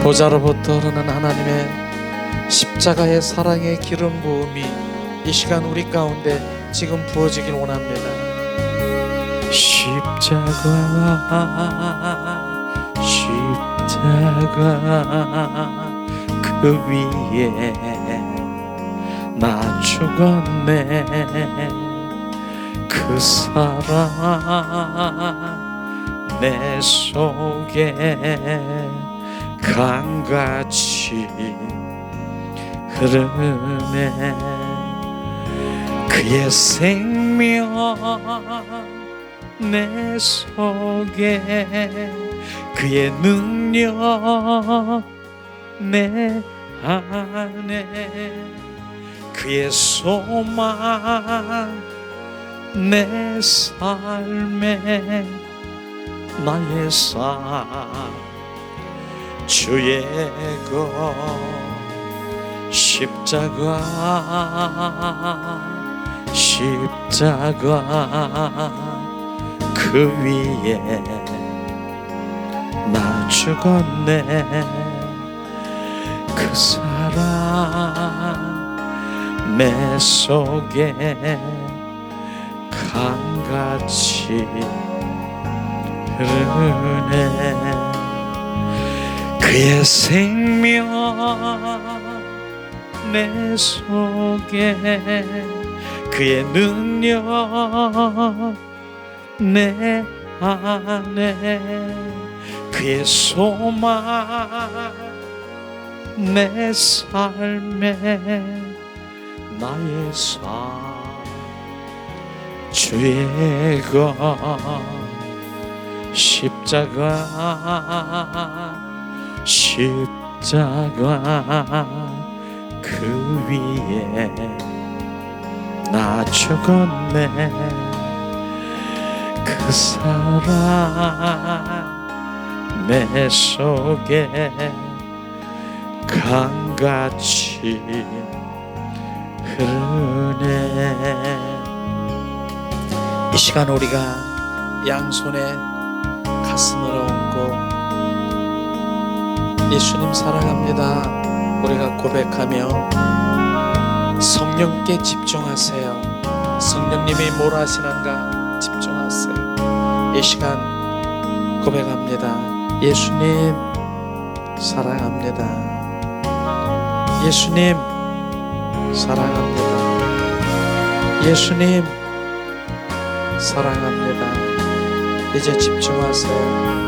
보좌로부터 흐르는 하나님의 십자가의 사랑의 기름 부음이 이 시간 우리 가운데 지금 부어지길 원합니다. 십자가 그 위에 나 죽었네. 그 사랑 내 속에 강같이 흐르네. 그의 생명 내 속에, 그의 능력 내 안에, 그의 소망 내 삶에, 나의 삶 주의 것 십자가 그 위에 나 죽었네. 그 사랑 내 속에 강같이 흐르네. 그의 생명 내 속에, 그의 능력 내 안에, 그의 소망 내 삶에, 나의 삶 주의 것 십자가 그 위에 나 죽었네. 그 사랑 내 속에 강같이 흐르네. 이 시간 우리가 양손에 가슴을 얹고 예수님 사랑합니다 우리가 고백하며 성령께 집중하세요. 성령님이 뭘 하시는가 집중하세요. 이 시간 고백합니다. 예수님 사랑합니다. 예수님 사랑합니다. 예수님 사랑합니다. 이제 집중하세요.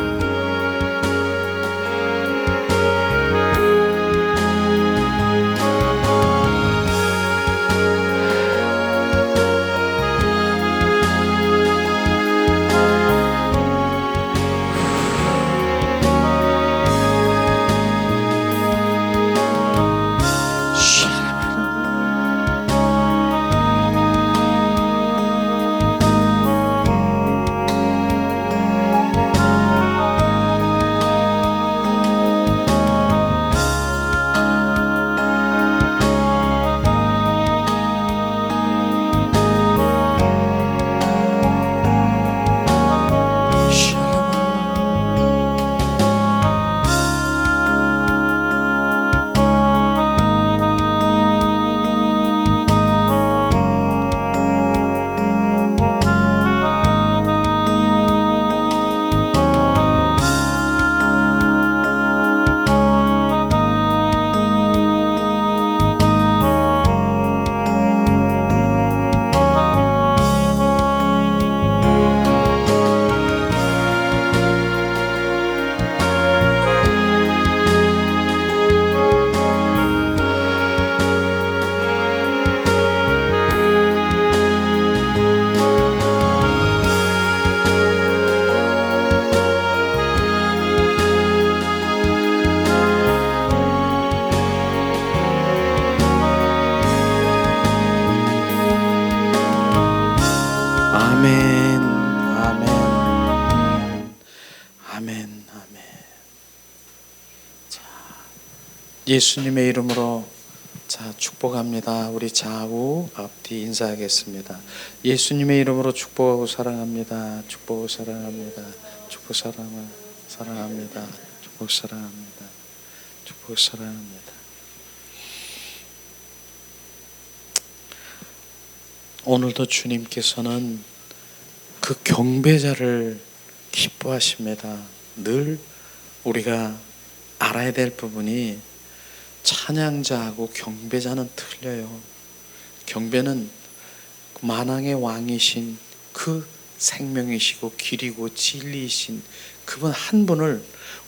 아멘, 아멘, 아멘, 아멘. 자, 예수님의 이름으로 자 축복합니다. 우리 좌우 앞뒤 인사하겠습니다. 예수님의 이름으로 축복하고 사랑합니다. 축복하고 사랑합니다. 축복 사랑합니다. 축복 사랑합니다. 축복 사랑합니다. 오늘도 주님께서는 그 경배자를 기뻐하십니다. 늘 우리가 알아야 될 부분이 찬양자하고 경배자는 틀려요. 경배는 만왕의 왕이신 그 생명이시고 길이고 진리이신 그분 한 분을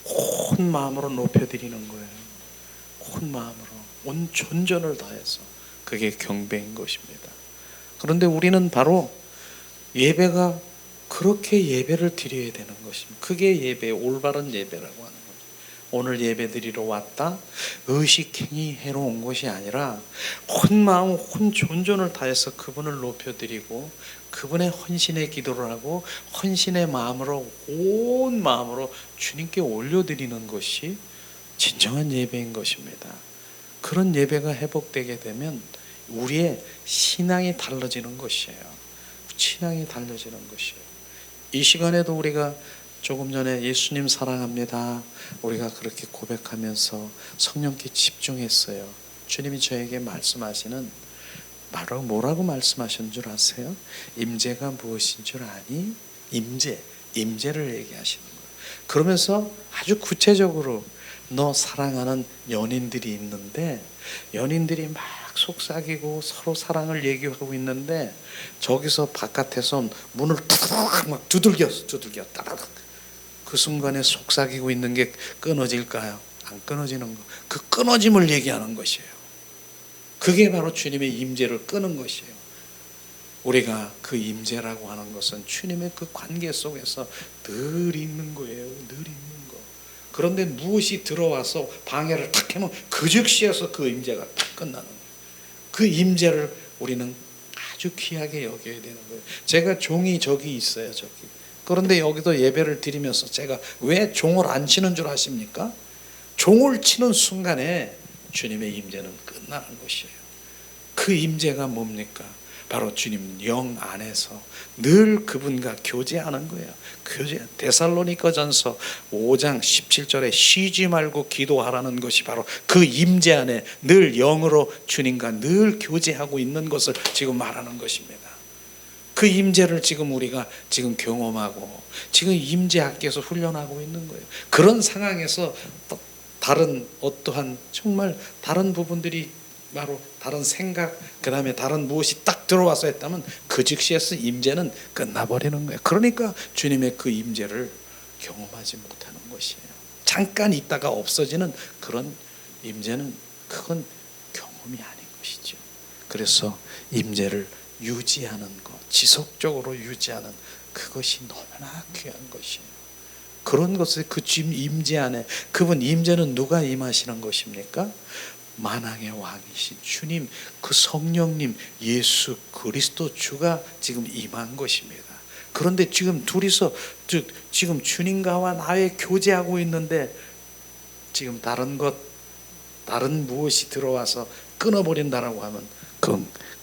온 마음으로 높여드리는 거예요. 온 마음으로, 온 존전을 다해서. 그게 경배인 것입니다. 그런데 우리는 바로 예배가 그렇게 예배를 드려야 되는 것입니다. 그게 예배, 올바른 예배라고 하는 거죠. 오늘 예배 드리러 왔다 의식행위 해로 온 것이 아니라 온 마음, 온 존전을 다해서 그분을 높여드리고 그분의 헌신의 기도를 하고 헌신의 마음으로, 온 마음으로 주님께 올려드리는 것이 진정한 예배인 것입니다. 그런 예배가 회복되게 되면 우리의 신앙이 달라지는 것이에요. 신앙이 달라지는 것이에요. 이 시간에도 우리가 조금 전에 예수님 사랑합니다, 우리가 그렇게 고백하면서 성령께 집중했어요. 주님이 저에게 말씀하시는, 바로 뭐라고 말씀하신 줄 아세요? 임재가 무엇인 줄 아니? 임재를 얘기하시는 거예요. 그러면서 아주 구체적으로 너 사랑하는 연인들이 있는데 연인들이 막 속삭이고 서로 사랑을 얘기하고 있는데 저기서 바깥에서 문을 탁 막 두들겨 따라락. 그 순간에 속삭이고 있는 게 끊어질까요? 안 끊어지는 거. 그 끊어짐을 얘기하는 것이에요. 그게 바로 주님의 임재를 끄는 것이에요. 우리가 그 임재라고 하는 것은 주님의 그 관계 속에서 늘 있는 거예요. 늘 있는 거. 그런데 무엇이 들어와서 방해를 탁 하면 그 즉시에서 그 임재가 탁 끝나는 거예요. 그 임재를 우리는 아주 귀하게 여겨야 되는 거예요. 제가 종이 저기 있어요. 저기. 그런데 여기도 예배를 드리면서 제가 왜 종을 안 치는 줄 아십니까? 종을 치는 순간에 주님의 임재는 끝나는 것이에요. 그 임재가 뭡니까? 바로 주님 영 안에서 늘 그분과 교제하는 거예요. 교제. 데살로니가전서 5장 17절에 쉬지 말고 기도하라는 것이 바로 그 임재 안에 늘 영으로 주님과 늘 교제하고 있는 것을 지금 말하는 것입니다. 그 임재를 지금 우리가 지금 경험하고 지금 임재 학교에서 훈련하고 있는 거예요. 그런 상황에서 다른 어떠한 정말 다른 부분들이 바로 다른 생각, 그 다음에 다른 무엇이 딱 들어와서 했다면 그 즉시에서 임재는 끝나버리는 거예요. 그러니까 주님의 그 임재를 경험하지 못하는 것이에요. 잠깐 있다가 없어지는 그런 임재는 그건 경험이 아닌 것이죠. 그래서 임재를 유지하는 것, 지속적으로 유지하는 그것이 너무나 귀한 것이에요. 그런 것을 그 주님 임재 안에, 그분 임재는 누가 임하시는 것입니까? 만왕의 왕이신 주님, 그 성령님 예수 그리스도 주가 지금 임한 것입니다. 그런데 지금 둘이서 지금 주님과와 나의 교제하고 있는데 지금 다른 무엇이 들어와서 끊어버린다라고 하면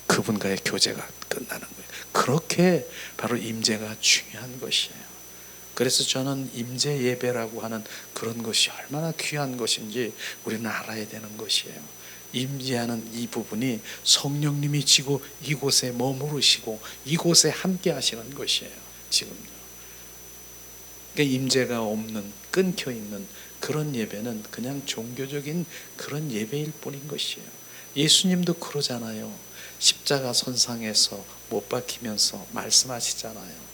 그분과의 교제가 끝나는 거예요. 그렇게 바로 임재가 중요한 것이에요. 그래서 저는 임재 예배라고 하는 그런 것이 얼마나 귀한 것인지 우리는 알아야 되는 것이에요. 임재하는 이 부분이 성령님이 지고 이곳에 머무르시고 이곳에 함께 하시는 것이에요. 지금요. 그러니까 임재가 없는, 끊겨 있는 그런 예배는 그냥 종교적인 그런 예배일 뿐인 것이에요. 예수님도 그러잖아요. 십자가 선상에서 못 박히면서 말씀하시잖아요.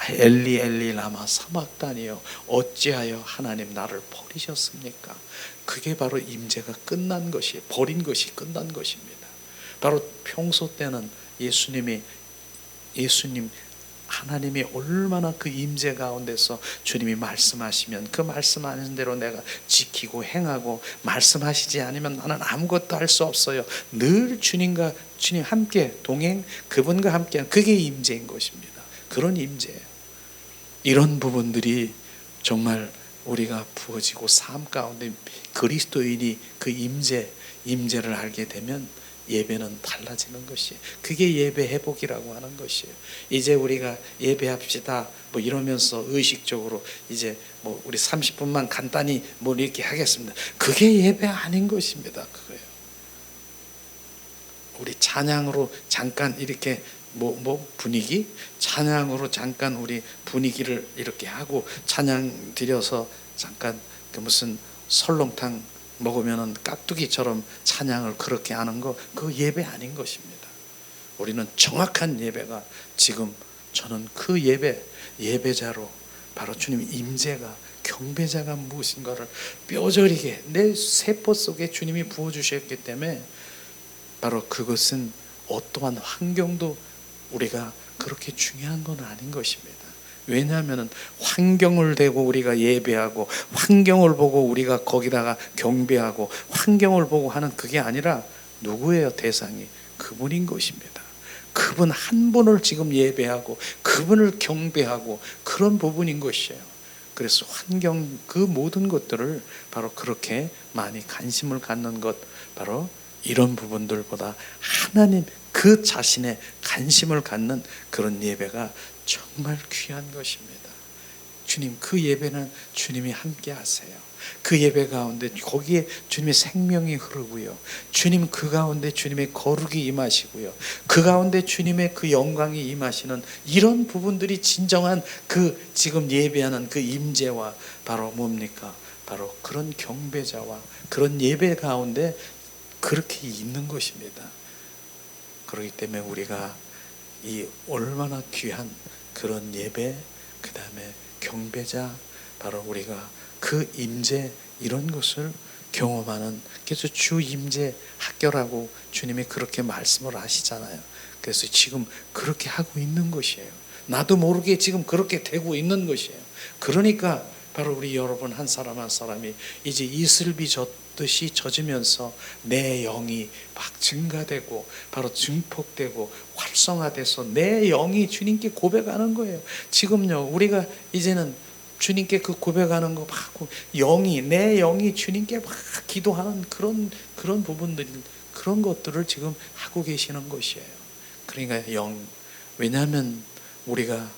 엘리 엘리 라마 사막다니요 어찌하여 하나님 나를 버리셨습니까? 그게 바로 임재가 끝난 것이, 버린 것이 끝난 것입니다. 바로 평소 때는 예수님 하나님이 얼마나 그 임재 가운데서 주님이 말씀하시면 그 말씀하는 대로 내가 지키고 행하고, 말씀하시지 않으면 나는 아무것도 할 수 없어요. 늘 주님 함께 동행, 그분과 함께, 그게 임재인 것입니다. 그런 임재예요. 이런 부분들이 정말 우리가 부어지고 삶 가운데 그리스도인이 그 임재를 알게 되면 예배는 달라지는 것이에요. 그게 예배 회복이라고 하는 것이에요. 이제 우리가 예배합시다 뭐 이러면서 의식적으로 이제 뭐 우리 30분만 간단히 뭐 이렇게 하겠습니다. 그게 예배 아닌 것입니다. 그거예요. 우리 찬양으로 잠깐 이렇게 뭐 분위기? 찬양으로 잠깐 우리 분위기를 이렇게 하고 찬양 드려서 잠깐 그 무슨 설렁탕 먹으면은 깍두기처럼 찬양을 그렇게 하는 거, 그거 예배 아닌 것입니다. 우리는 정확한 예배가 지금 저는 그 예배자로 바로 주님 임재가 경배자가 무엇인가를 뼈저리게 내 세포 속에 주님이 부어주셨기 때문에 바로 그것은 어떠한 환경도 우리가 그렇게 중요한 건 아닌 것입니다. 왜냐하면 환경을 대고 우리가 예배하고 환경을 보고 우리가 거기다가 경배하고 환경을 보고 하는 그게 아니라 누구예요? 대상이 그분인 것입니다. 그분 한 분을 지금 예배하고 그분을 경배하고 그런 부분인 것이에요. 그래서 환경 그 모든 것들을 바로 그렇게 많이 관심을 갖는 것, 바로 이런 부분들보다 하나님 그 자신의 관심을 갖는 그런 예배가 정말 귀한 것입니다. 주님 그 예배는 주님이 함께 하세요. 그 예배 가운데 거기에 주님의 생명이 흐르고요. 주님 그 가운데 주님의 거룩이 임하시고요. 그 가운데 주님의 그 영광이 임하시는 이런 부분들이 진정한 그 지금 예배하는 그 임재와 바로 뭡니까? 바로 그런 경배자와 그런 예배 가운데 그렇게 있는 것입니다. 그렇기 때문에 우리가 이 얼마나 귀한 그런 예배, 그 다음에 경배자, 바로 우리가 그 임재 이런 것을 경험하는, 그래서 주 임재 학교라고 주님이 그렇게 말씀을 하시잖아요. 그래서 지금 그렇게 하고 있는 것이에요. 나도 모르게 지금 그렇게 되고 있는 것이에요. 그러니까 바로 우리 여러분 한 사람 한 사람이 이제 이슬비 젖듯이 젖으면서 내 영이 막 증가되고 바로 증폭되고 활성화돼서 내 영이 주님께 고백하는 거예요. 지금요 우리가 이제는 주님께 그 고백하는 거 막 영이 내 영이 주님께 막 기도하는 그런 부분들, 그런 것들을 지금 하고 계시는 것이에요. 그러니까 영, 왜냐하면 우리가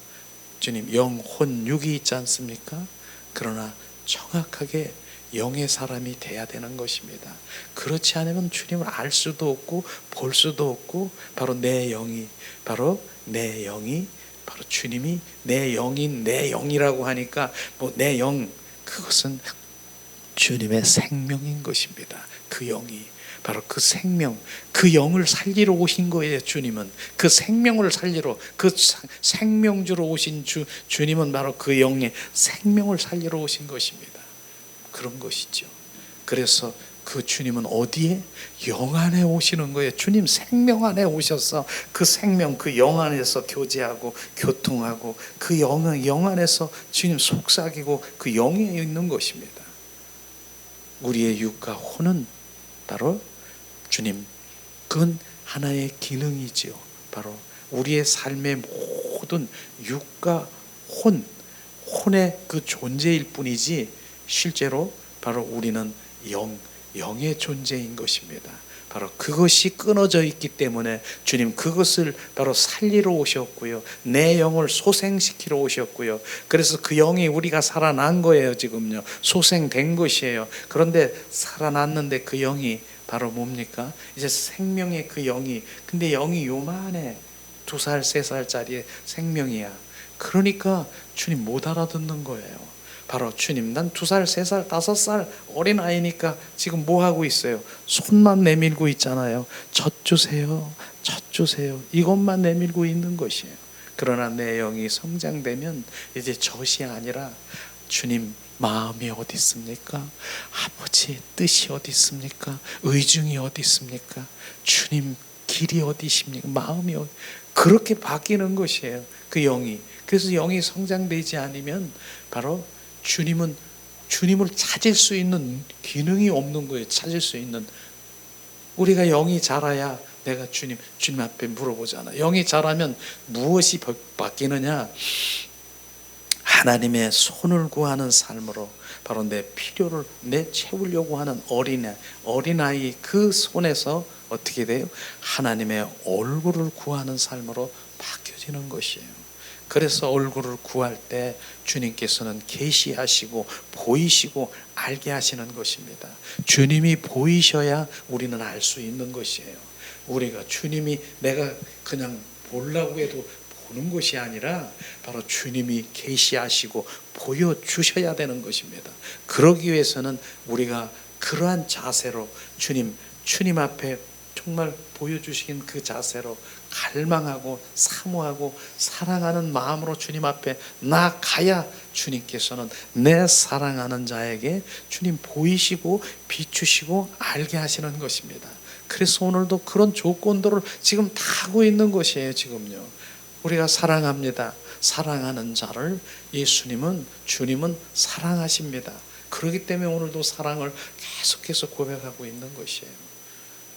주님 영, 혼, 육이 있지 않습니까? 그러나 정확하게 영의 사람이 돼야 되는 것입니다. 그렇지 않으면 주님을 알 수도 없고 볼 수도 없고, 바로 내 영이 바로 주님이 내 영인 내 영이라고 하니까 뭐 내 영, 그것은 주님의 생명인 것입니다. 그 영이 바로 그 생명, 그 영을 살리러 오신 거예요. 주님은 그 생명을 살리러, 그 생명주로 오신 주님은 바로 그 영의 생명을 살리러 오신 것입니다. 그런 것이죠. 그래서 그 주님은 어디에? 영 안에 오시는 거예요. 주님 생명 안에 오셔서 그 생명, 그 영 안에서 교제하고 교통하고 그 영 안에서 주님 속삭이고 그 영에 있는 것입니다. 우리의 육과 혼은 바로 주님, 그건 하나의 기능이지요. 바로 우리의 삶의 모든 육과 혼의 그 존재일 뿐이지 실제로 바로 우리는 영의 존재인 것입니다. 바로 그것이 끊어져 있기 때문에 주님 그것을 바로 살리러 오셨고요. 내 영을 소생시키러 오셨고요. 그래서 그 영이 우리가 살아난 거예요. 지금요 소생된 것이에요. 그런데 살아났는데 그 영이 바로 뭡니까? 이제 생명의 그 영이, 근데 영이 요만해. 2살 3살짜리의 생명이야. 그러니까 주님 못 알아듣는 거예요. 바로 주님, 난 2살 3살 5살 어린아이니까 지금 뭐 하고 있어요? 손만 내밀고 있잖아요. 젖 주세요, 젖 주세요, 이것만 내밀고 있는 것이에요. 그러나 내 영이 성장되면 이제 젖이 아니라 주님 마음이 어디 있습니까? 아버지의 뜻이 어디 있습니까? 의중이 어디 있습니까? 주님 길이 어디십니까? 마음이 어디, 그렇게 바뀌는 것이에요. 그 영이. 그래서 영이 성장되지 않으면 바로 주님을 찾을 수 있는 기능이 없는 거예요. 찾을 수 있는. 우리가 영이 자라야 내가 주님 앞에 물어보잖아. 영이 자라면 무엇이 바뀌느냐? 하나님의 손을 구하는 삶으로 바로 내 필요를 채우려고 하는 어린아이 그 손에서 어떻게 돼요? 하나님의 얼굴을 구하는 삶으로 바뀌어지는 것이에요. 그래서 얼굴을 구할 때 주님께서는 계시하시고 보이시고 알게 하시는 것입니다. 주님이 보이셔야 우리는 알 수 있는 것이에요. 우리가 주님이 내가 그냥 보려고 해도 보는 것이 아니라 바로 주님이 계시하시고 보여주셔야 되는 것입니다. 그러기 위해서는 우리가 그러한 자세로 주님 앞에 정말 보여주신 그 자세로 갈망하고 사모하고 사랑하는 마음으로 주님 앞에 나가야 주님께서는 내 사랑하는 자에게 주님 보이시고 비추시고 알게 하시는 것입니다. 그래서 오늘도 그런 조건들을 지금 다 하고 있는 것이에요. 지금요 우리가 사랑합니다. 사랑하는 자를 주님은 사랑하십니다. 그렇기 때문에 오늘도 사랑을 계속해서 고백하고 있는 것이에요.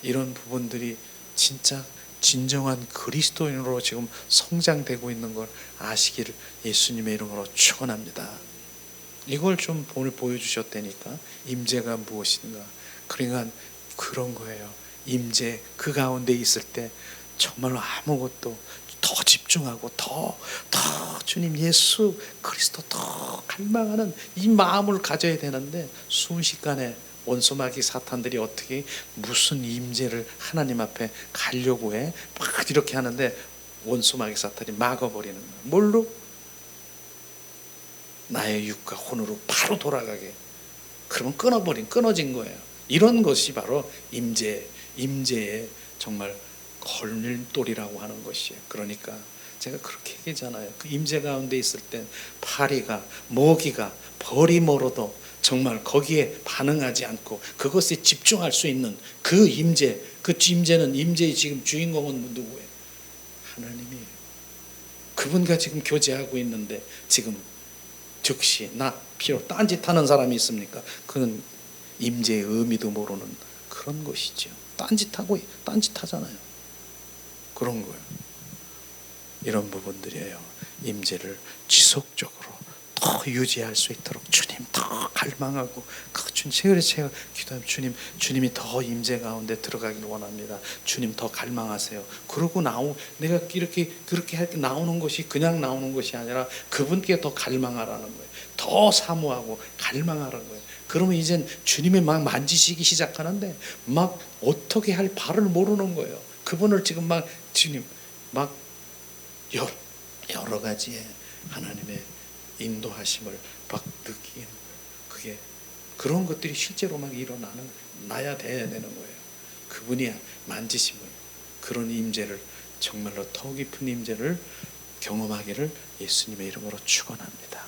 이런 부분들이 진짜 진정한 그리스도인으로 지금 성장되고 있는 걸 아시기를 예수님의 이름으로 축원합니다. 이걸 좀 오늘 보여주셨다니까. 임재가 무엇인가. 그러니까 그런 거예요. 임재 그 가운데 있을 때 정말로 아무것도 더 집중하고 더 주님 예수 그리스도 더 갈망하는 이 마음을 가져야 되는데 순식간에 원수마귀 사탄들이 어떻게 무슨 임재를 하나님 앞에 가려고 해 막 이렇게 하는데 원수마귀 사탄이 막아버리는 거야. 뭘로? 나의 육과 혼으로 바로 돌아가게. 그러면 끊어진 거예요. 이런 것이 바로 임재의 정말 걸림돌이라고 하는 것이에요. 그러니까 제가 그렇게 얘기잖아요. 그 임재 가운데 있을 때 파리가 모기가 벌이 멀어도 정말 거기에 반응하지 않고 그것에 집중할 수 있는 그 임재, 그 임재는 임재의 지금 주인공은 누구예요? 하나님이에요. 그분과 지금 교제하고 있는데 지금 즉시 나 필요 딴짓하는 사람이 있습니까? 그는 임재의 의미도 모르는 그런 것이죠. 딴짓하잖아요. 그런 거예요. 이런 부분들이에요. 임재를 지속적으로 더 유지할 수 있도록 주님 더 갈망하고 제가 기도하면 주님이 더 임재 가운데 들어가길 원합니다. 주님 더 갈망하세요. 그러고 내가 그렇게 할 때 나오는 것이 그냥 나오는 것이 아니라 그분께 더 갈망하라는 거예요. 더 사모하고 갈망하라는 거예요. 그러면 이젠 주님이 막 만지시기 시작하는데 막 어떻게 할 바를 모르는 거예요. 그분을 지금 주님 여러 가지의 하나님의 인도하심을 막 느끼는 거예요. 그게 그런 것들이 실제로 막 나야 되는 거예요. 그분이 만지심을 그런 임재를 정말로 더 깊은 임재를 경험하기를 예수님의 이름으로 축원합니다.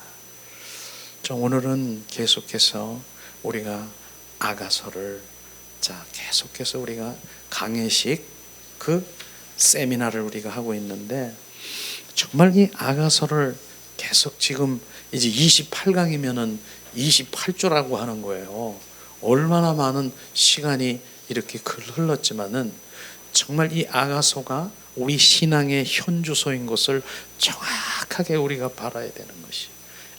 오늘은 계속해서 우리가 아가서를 계속해서 우리가 강해식 그 세미나를 우리가 하고 있는데 정말 이 아가서를 계속 지금 이제 28강이면은 28조라고 하는 거예요. 얼마나 많은 시간이 이렇게 흘렀지만은 정말 이 아가서가 우리 신앙의 현주소인 것을 정확하게 우리가 바라야 되는 것이.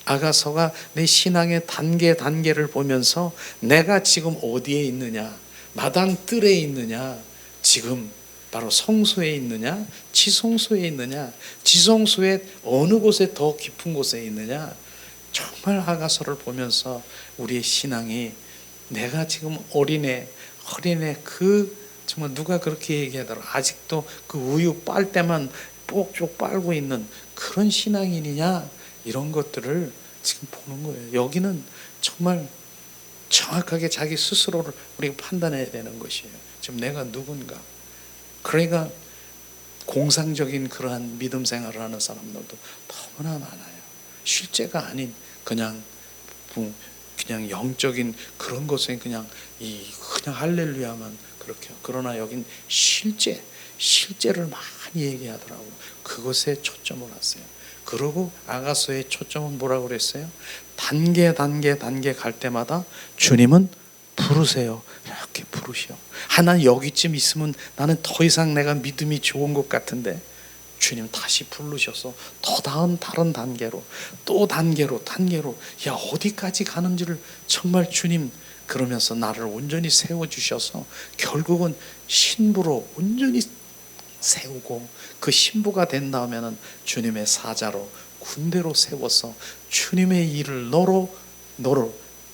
아가서가 내 신앙의 단계를 보면서 내가 지금 어디에 있느냐, 마당 뜰에 있느냐, 지금 바로 성소에 있느냐, 지성소에 있느냐, 지성소의 어느 곳에 더 깊은 곳에 있느냐. 정말 아가서를 보면서 우리의 신앙이 내가 지금 어린애 정말 누가 그렇게 얘기하더라. 아직도 그 우유 빨 때만 꼭쪽 빨고 있는 그런 신앙인이냐, 이런 것들을 지금 보는 거예요. 여기는 정말 정확하게 자기 스스로를 우리가 판단해야 되는 것이에요. 지금 내가 누군가. 그러니까 공상적인 그러한 믿음 생활을 하는 사람들도 너무나 많아요. 실제가 아닌 그냥 영적인 그런 것에 그냥 할렐루야만 그렇게. 그러나 여긴 실제를 많이 얘기하더라고. 그것에 초점을 하세요. 그리고 아가서의 초점은 뭐라고 그랬어요? 단계 갈 때마다 주님은 부르세요. 이렇게 부르셔. 나는 여기쯤 있으면 나는 더 이상 내가 믿음이 좋은 것 같은데 주님 다시 부르셔서 더 다른 단계로, 또 단계로 야 어디까지 가는지를 정말 주님 그러면서 나를 온전히 세워주셔서 결국은 신부로 온전히 세우고, 그 신부가 된 다음에는 주님의 사자로 군대로 세워서 주님의 일을 너로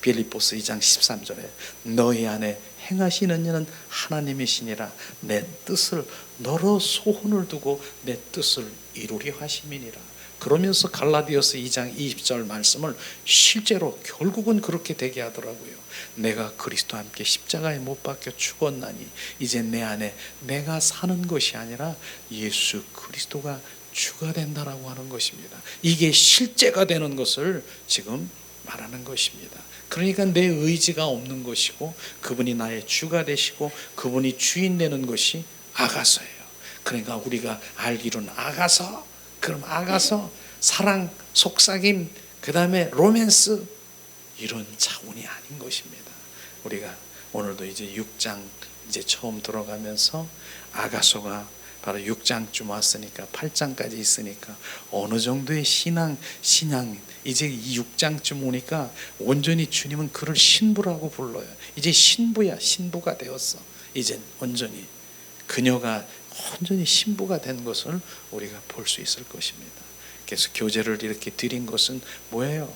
빌립보서 2장 13절에 너희 안에 행하시는 이는 하나님이시니라 내 뜻을 너로 소원을 두고 내 뜻을 이루리 하심이니라. 그러면서 갈라디아서 2장 20절 말씀을 실제로 결국은 그렇게 되게 하더라고요. 내가 그리스도와 함께 십자가에 못 박혀 죽었나니 이제 내 안에 내가 사는 것이 아니라 예수 그리스도가 주가 된다라고 하는 것입니다. 이게 실제가 되는 것을 지금 말하는 것입니다. 그러니까 내 의지가 없는 것이고 그분이 나의 주가 되시고 그분이 주인 되는 것이 아가서예요. 그러니까 우리가 알기로는 아가서, 그럼 아가서 사랑, 속삭임, 그 다음에 로맨스 이런 차원이 아닌 것입니다. 우리가 오늘도 이제 6장 이제 처음 들어가면서 아가서가 바로 6장쯤 왔으니까 8장까지 있으니까 어느 정도의 신앙 이제 이 6장쯤 오니까 온전히 주님은 그를 신부라고 불러요. 이제 신부야, 신부가 되었어. 이제 온전히 그녀가 온전히 신부가 된 것을 우리가 볼 수 있을 것입니다. 그래서 교제를 이렇게 드린 것은 뭐예요?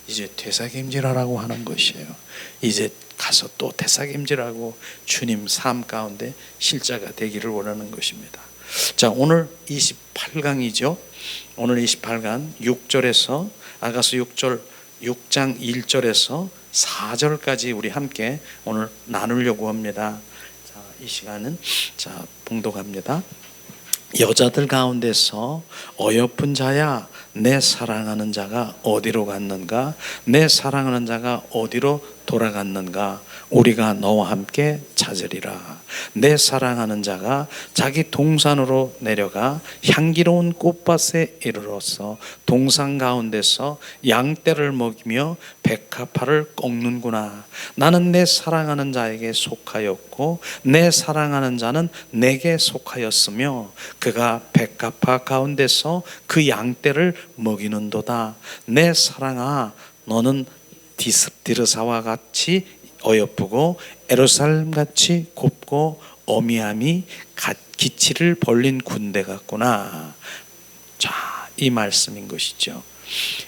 이제 되새김질하라고 하는 것이에요. 이제 가서 또 되새김질하고 주님 삶 가운데 실자가 되기를 원하는 것입니다. 자, 오늘 28강이죠. 오늘 28강 6절에서 아가서 6장 1절에서 4절까지 우리 함께 오늘 나누려고 합니다. 자, 이 시간은 자, 봉독합니다. 여자들 가운데서 어여쁜 자야 내 사랑하는 자가 어디로 갔는가? 내 사랑하는 자가 어디로 돌아갔는가? 우리가 너와 함께 찾으리라. 내 사랑하는 자가 자기 동산으로 내려가 향기로운 꽃밭에 이르러서 동산 가운데서 양떼를 먹이며 백합화를 꺾는구나. 나는 내 사랑하는 자에게 속하였고 내 사랑하는 자는 내게 속하였으며 그가 백합화 가운데서 그 양떼를 먹이는도다. 내 사랑아, 너는 디르사와 같이 어여쁘고 예루살렘같이 곱고 어미함이 기치를 벌린 군대 같구나. 자, 이 말씀인 것이죠.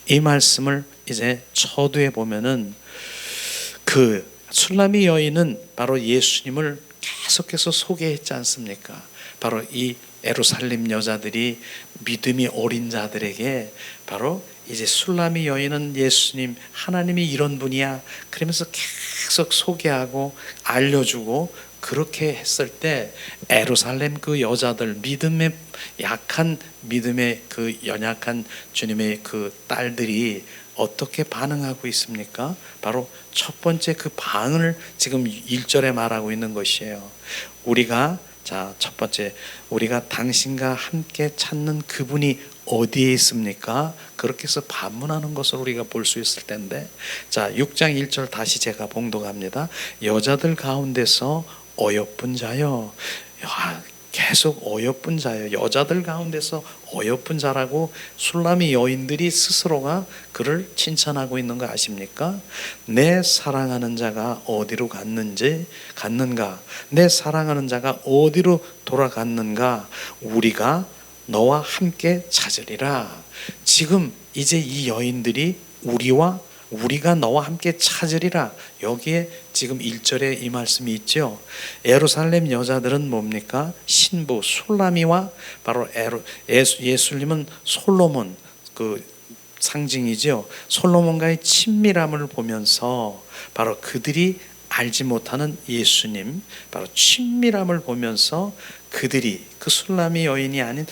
이 말씀을 이제 처두에 보면은 그 술라미 여인은 바로 예수님을 계속해서 소개했지 않습니까? 바로 이 예루살렘 여자들이 믿음이 어린 자들에게 바로 이제 술라미 여인은 예수님, 하나님이 이런 분이야 그러면서 계속 소개하고 알려주고 그렇게 했을 때 예루살렘 그 여자들, 믿음의 약한, 믿음의 그 연약한 주님의 그 딸들이 어떻게 반응하고 있습니까? 바로 첫 번째 그 반응을 지금 1절에 말하고 있는 것이에요. 우리가 자, 첫 번째, 우리가 당신과 함께 찾는 그분이 어디에 있습니까? 그렇게 해서 반문하는 것을 우리가 볼 수 있을 텐데, 자, 6장 1절 다시 제가 봉독합니다. 여자들 가운데서 어여쁜 자여. 계속 어여쁜 자예요. 여자들 가운데서 어여쁜 자라고 술라미 여인들이 스스로가 그를 칭찬하고 있는 거 아십니까? 내 사랑하는 자가 어디로 갔는가? 내 사랑하는 자가 어디로 돌아갔는가? 우리가 너와 함께 찾으리라. 지금 이제 이 여인들이 우리가 너와 함께 찾으리라. 여기에 지금 1절에 이 말씀이 있죠. 예루살렘 여자들은 뭡니까? 신부 술라미와 바로 예수님은 솔로몬 그 상징이죠. 솔로몬과의 친밀함을 보면서 바로 그들이 알지 못하는 예수님, 바로 친밀함을 보면서 그들이 그 술라미 여인이 아닌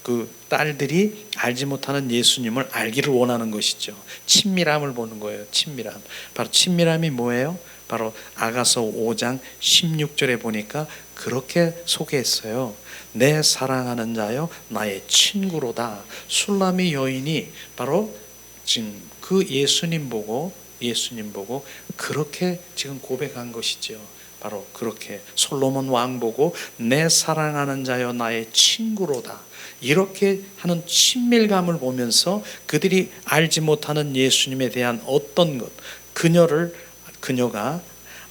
그 딸들이 알지 못하는 예수님을 알기를 원하는 것이죠. 친밀함을 보는 거예요. 친밀함. 바로 친밀함이 뭐예요? 바로 아가서 5장 16절에 보니까 그렇게 소개했어요. 내 사랑하는 자여 나의 친구로다. 술라미 여인이 바로 지금 그 예수님 보고 그렇게 지금 고백한 것이죠. 바로 그렇게 솔로몬 왕 보고 내 사랑하는 자여 나의 친구로다 이렇게 하는 친밀감을 보면서 그들이 알지 못하는 예수님에 대한 어떤 것 그녀가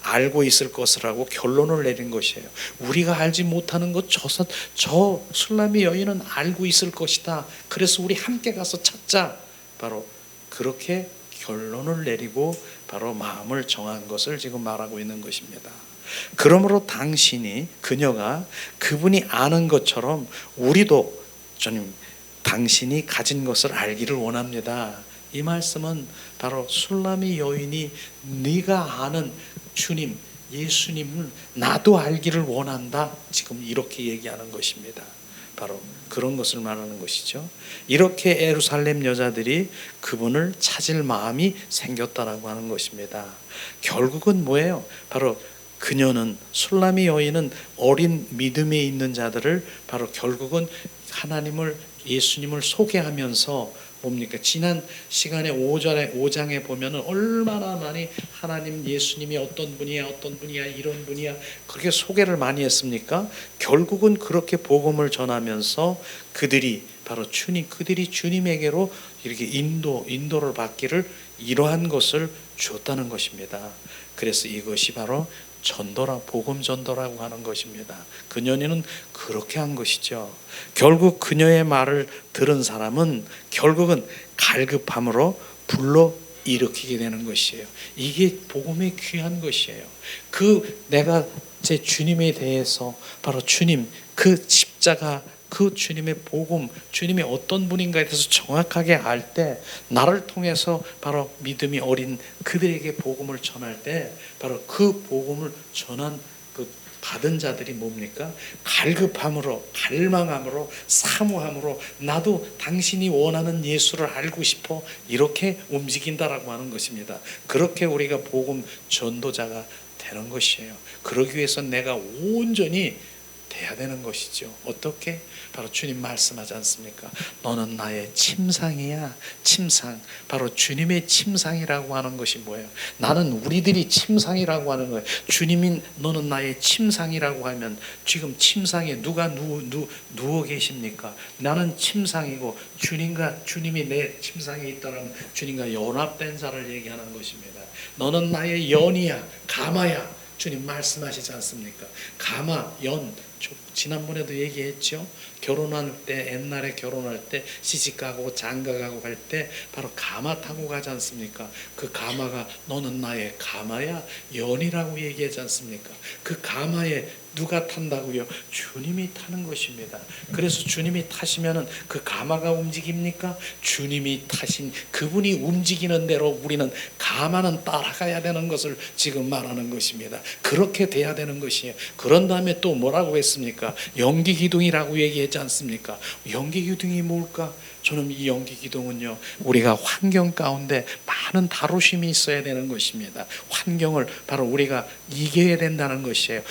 알고 있을 것이라고 결론을 내린 것이에요. 우리가 알지 못하는 것 저 술람이 여인은 알고 있을 것이다. 그래서 우리 함께 가서 찾자. 바로 그렇게 결론을 내리고 바로 마음을 정한 것을 지금 말하고 있는 것입니다. 그러므로 그녀가 그분이 아는 것처럼 우리도 주님 당신이 가진 것을 알기를 원합니다. 이 말씀은 바로 술람이 여인이 네가 아는 주님 예수님을 나도 알기를 원한다. 지금 이렇게 얘기하는 것입니다. 바로 그런 것을 말하는 것이죠. 이렇게 예루살렘 여자들이 그분을 찾을 마음이 생겼다라고 하는 것입니다. 결국은 뭐예요? 바로 그녀는 술람이 여인은 어린 믿음에 있는 자들을 바로 결국은 예수님을 소개하면서 뭡니까? 지난 시간에 5장에 보면은 얼마나 많이 하나님 예수님이 어떤 분이야 이런 분이야 그렇게 소개를 많이 했습니까? 결국은 그렇게 복음을 전하면서 그들이 주님에게로 이렇게 인도를 받기를 이러한 것을 주었다는 것입니다. 그래서 이것이 바로 복음 전도라고 하는 것입니다. 그녀는 그렇게 한 것이죠. 결국 그녀의 말을 들은 사람은 결국은 갈급함으로 불러 일으키게 되는 것이에요. 이게 복음의 귀한 것이에요. 내가 제 주님에 대해서 바로 주님 그 십자가 그 주님의 복음, 주님이 어떤 분인가에 대해서 정확하게 알 때 나를 통해서 바로 믿음이 어린 그들에게 복음을 전할 때 바로 그 복음을 전한 받은 자들이 뭡니까? 갈급함으로, 갈망함으로, 사모함으로 나도 당신이 원하는 예수를 알고 싶어 이렇게 움직인다라고 하는 것입니다. 그렇게 우리가 복음 전도자가 되는 것이에요. 그러기 위해서 내가 온전히 돼야 되는 것이죠. 어떻게? 바로 주님 말씀하지 않습니까? 너는 나의 침상이야. 침상. 바로 주님의 침상이라고 하는 것이 뭐예요? 나는 우리들이 침상이라고 하는 거예요. 주님이 너는 나의 침상이라고 하면 지금 침상에 누가 누워 계십니까? 나는 침상이고 주님이 내 침상에 있다면 주님과 연합된 자를 얘기하는 것입니다. 너는 나의 연이야. 가마야. 주님 말씀하시지 않습니까? 가마, 연. 지난번에도 얘기했죠. 옛날에 결혼할 때 시집가고 장가가고 할 때 바로 가마 타고 가지 않습니까? 그 가마가 너는 나의 가마야 연이라고 얘기하지 않습니까? 그 가마에 누가 탄다고요? 주님이 타는 것입니다. 그래서 주님이 타시면은 그 가마가 움직입니까? 주님이 타신 그분이 움직이는 대로 우리는 가마는 따라가야 되는 것을 지금 말하는 것입니다. 그렇게 돼야 되는 것이에요. 그런 다음에 또 뭐라고 했습니까? 연기기둥이라고 얘기했지 않습니까? 연기기둥이 뭘까? 저는 이 연기기둥은요, 우리가 환경 가운데 많은 다루심이 있어야 되는 것입니다. 환경을 바로 우리가 이겨야 된다는 것이에요.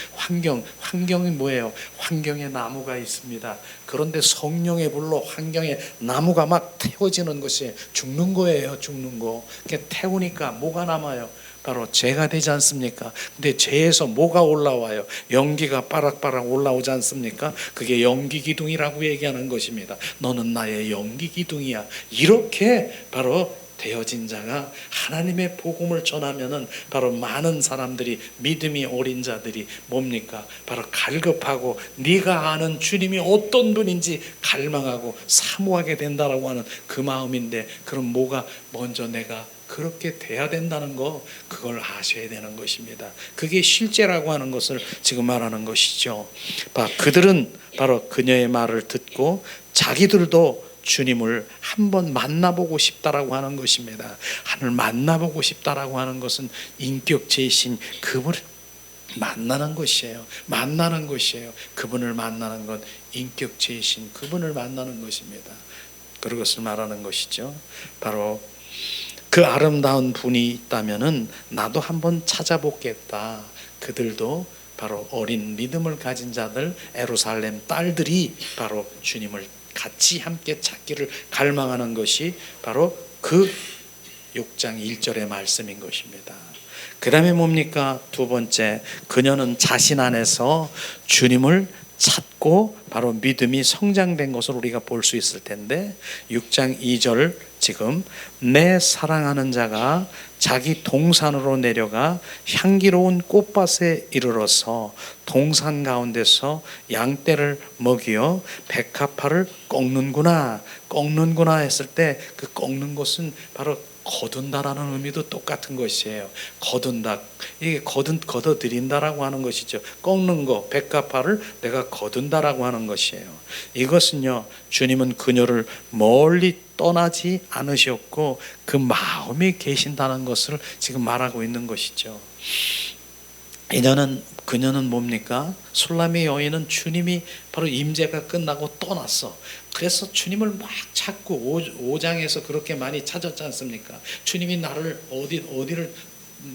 환경이 뭐예요? 환경에 나무가 있습니다. 그런데 성령의 불로 환경에 나무가 막 태워지는 것이 죽는 거예요. 죽는 거. 태우니까 뭐가 남아요? 바로 죄가 되지 않습니까? 근데 죄에서 뭐가 올라와요? 연기가 빠락빠락 올라오지 않습니까? 그게 연기기둥이라고 얘기하는 것입니다. 너는 나의 연기기둥이야. 이렇게 바로 되어진 자가 하나님의 복음을 전하면은 바로 많은 사람들이 믿음이 어린 자들이 뭡니까? 바로 갈급하고 네가 아는 주님이 어떤 분인지 갈망하고 사모하게 된다라고 하는 그 마음인데, 그럼 뭐가 먼저 내가 그렇게 돼야 된다는 거, 그걸 아셔야 되는 것입니다. 그게 실제라고 하는 것을 지금 말하는 것이죠. 그들은 바로 그녀의 말을 듣고 자기들도 주님을 한번 만나보고 싶다라고 하는 것입니다. 하늘 만나보고 싶다라고 하는 것은 인격체이신 그분을 만나는 것이에요. 만나는 것이에요. 그분을 만나는 것, 인격체이신 그분을 만나는 것입니다. 그것을 말하는 것이죠. 바로 그 아름다운 분이 있다면은 나도 한번 찾아보겠다. 그들도 바로 어린 믿음을 가진 자들, 예루살렘 딸들이 바로 주님을 같이 함께 찾기를 갈망하는 것이 바로 그 6장 1절의 말씀인 것입니다. 그 다음에 뭡니까? 두 번째, 그녀는 자신 안에서 주님을 찾고 바로 믿음이 성장된 것을 우리가 볼 수 있을 텐데 6장 2절 지금 내 사랑하는 자가 자기 동산으로 내려가 향기로운 꽃밭에 이르러서 동산 가운데서 양떼를 먹이어 백합화를 꺾는구나. 꺾는구나 했을 때 그 꺾는 것은 바로 거둔다라는 의미도 똑같은 것이에요. 거둔다. 이게 거둬들인다라고 하는 것이죠. 꺾는 거, 백합화를 내가 거둔다라고 하는 것이에요. 이것은요, 주님은 그녀를 멀리 떠나지 않으셨고 그 마음이 계신다는 것을 지금 말하고 있는 것이죠. 그녀는 뭡니까? 술람의 여인은 주님이 바로 임재가 끝나고 떠났어. 그래서 주님을 막 찾고 5장에서 그렇게 많이 찾았지 않습니까? 주님이 나를 어디를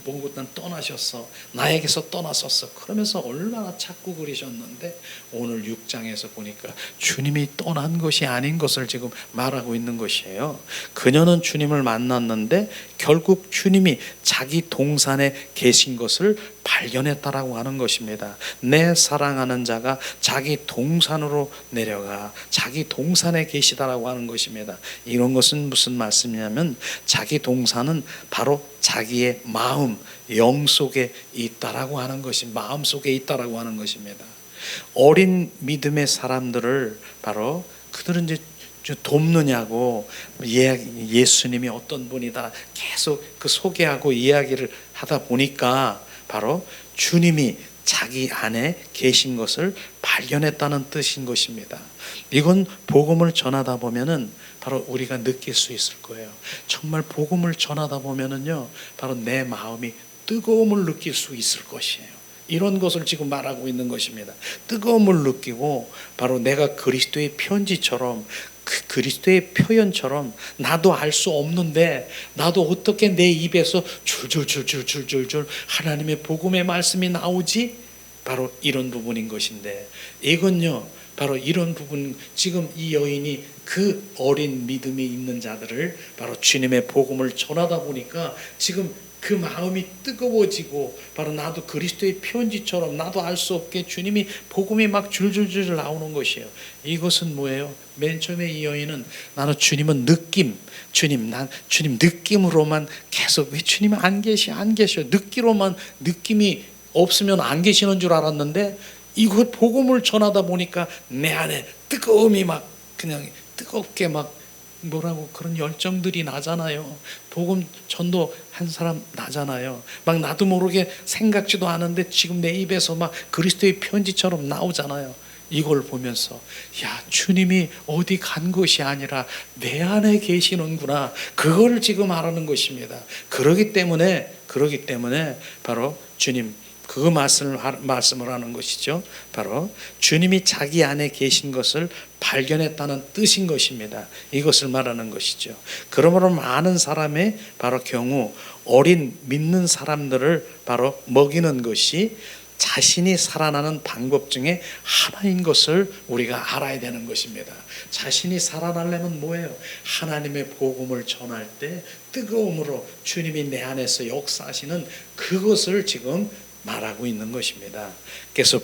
보고 난 떠나셨어. 나에게서 떠나셨어. 그러면서 얼마나 찾고 그러셨는데 오늘 6장에서 보니까 주님이 떠난 것이 아닌 것을 지금 말하고 있는 것이에요. 그녀는 주님을 만났는데 결국 주님이 자기 동산에 계신 것을 발견했다라고 하는 것입니다. 내 사랑하는 자가 자기 동산으로 내려가 자기 동산에 계시다라고 하는 것입니다. 이런 것은 무슨 말씀이냐면 자기 동산은 바로 자기의 마음, 영 속에 있다라고 하는 것이 마음 속에 있다라고 하는 것입니다. 어린 믿음의 사람들을 바로 그들은 이제 돕느냐고 예수님이 어떤 분이다 계속 그 소개하고 이야기를 하다 보니까 바로 주님이 자기 안에 계신 것을 발견했다는 뜻인 것입니다. 이건 복음을 전하다 보면은 바로 우리가 느낄 수 있을 거예요. 정말 복음을 전하다 보면은요, 바로 내 마음이 뜨거움을 느낄 수 있을 것이에요. 이런 것을 지금 말하고 있는 것입니다. 뜨거움을 느끼고 바로 내가 그리스도의 편지처럼 그 그리스도의 표현처럼 나도 알 수 없는데 나도 어떻게 내 입에서 줄줄줄줄줄줄 하나님의 복음의 말씀이 나오지? 바로 이런 부분인 것인데 이건요 바로 이런 부분 지금 이 여인이 그 어린 믿음이 있는 자들을 바로 주님의 복음을 전하다 보니까 지금 그 마음이 뜨거워지고 바로 나도 그리스도의 편지처럼 나도 알 수 없게 주님이 복음이 막 줄줄줄 나오는 것이에요. 이것은 뭐예요? 맨 처음에 이 여인은 나는 주님은 주님 느낌으로만 계속 왜 주님 안 계셔 느낌이 없으면 안 계시는 줄 알았는데 이거 복음을 전하다 보니까 내 안에 뜨거움이 막 그냥 뜨겁게 막 뭐라고 그런 열정들이 나잖아요. 복음 전도한 사람 나잖아요. 막 나도 모르게 생각지도 않은데 지금 내 입에서 막 그리스도의 편지처럼 나오잖아요. 이걸 보면서 야 주님이 어디 간 것이 아니라 내 안에 계시는구나. 그걸 지금 알아는 것입니다. 그러기 때문에 바로 주님 그 말씀을 하는 것이죠. 바로 주님이 자기 안에 계신 것을 발견했다는 뜻인 것입니다. 이것을 말하는 것이죠. 그러므로 많은 사람의 바로 경우 어린 믿는 사람들을 바로 먹이는 것이 자신이 살아나는 방법 중에 하나인 것을 우리가 알아야 되는 것입니다. 자신이 살아나려면 뭐예요? 하나님의 복음을 전할 때 뜨거움으로 주님이 내 안에서 역사하시는 그것을 지금 말하고 있는 것입니다. 그래서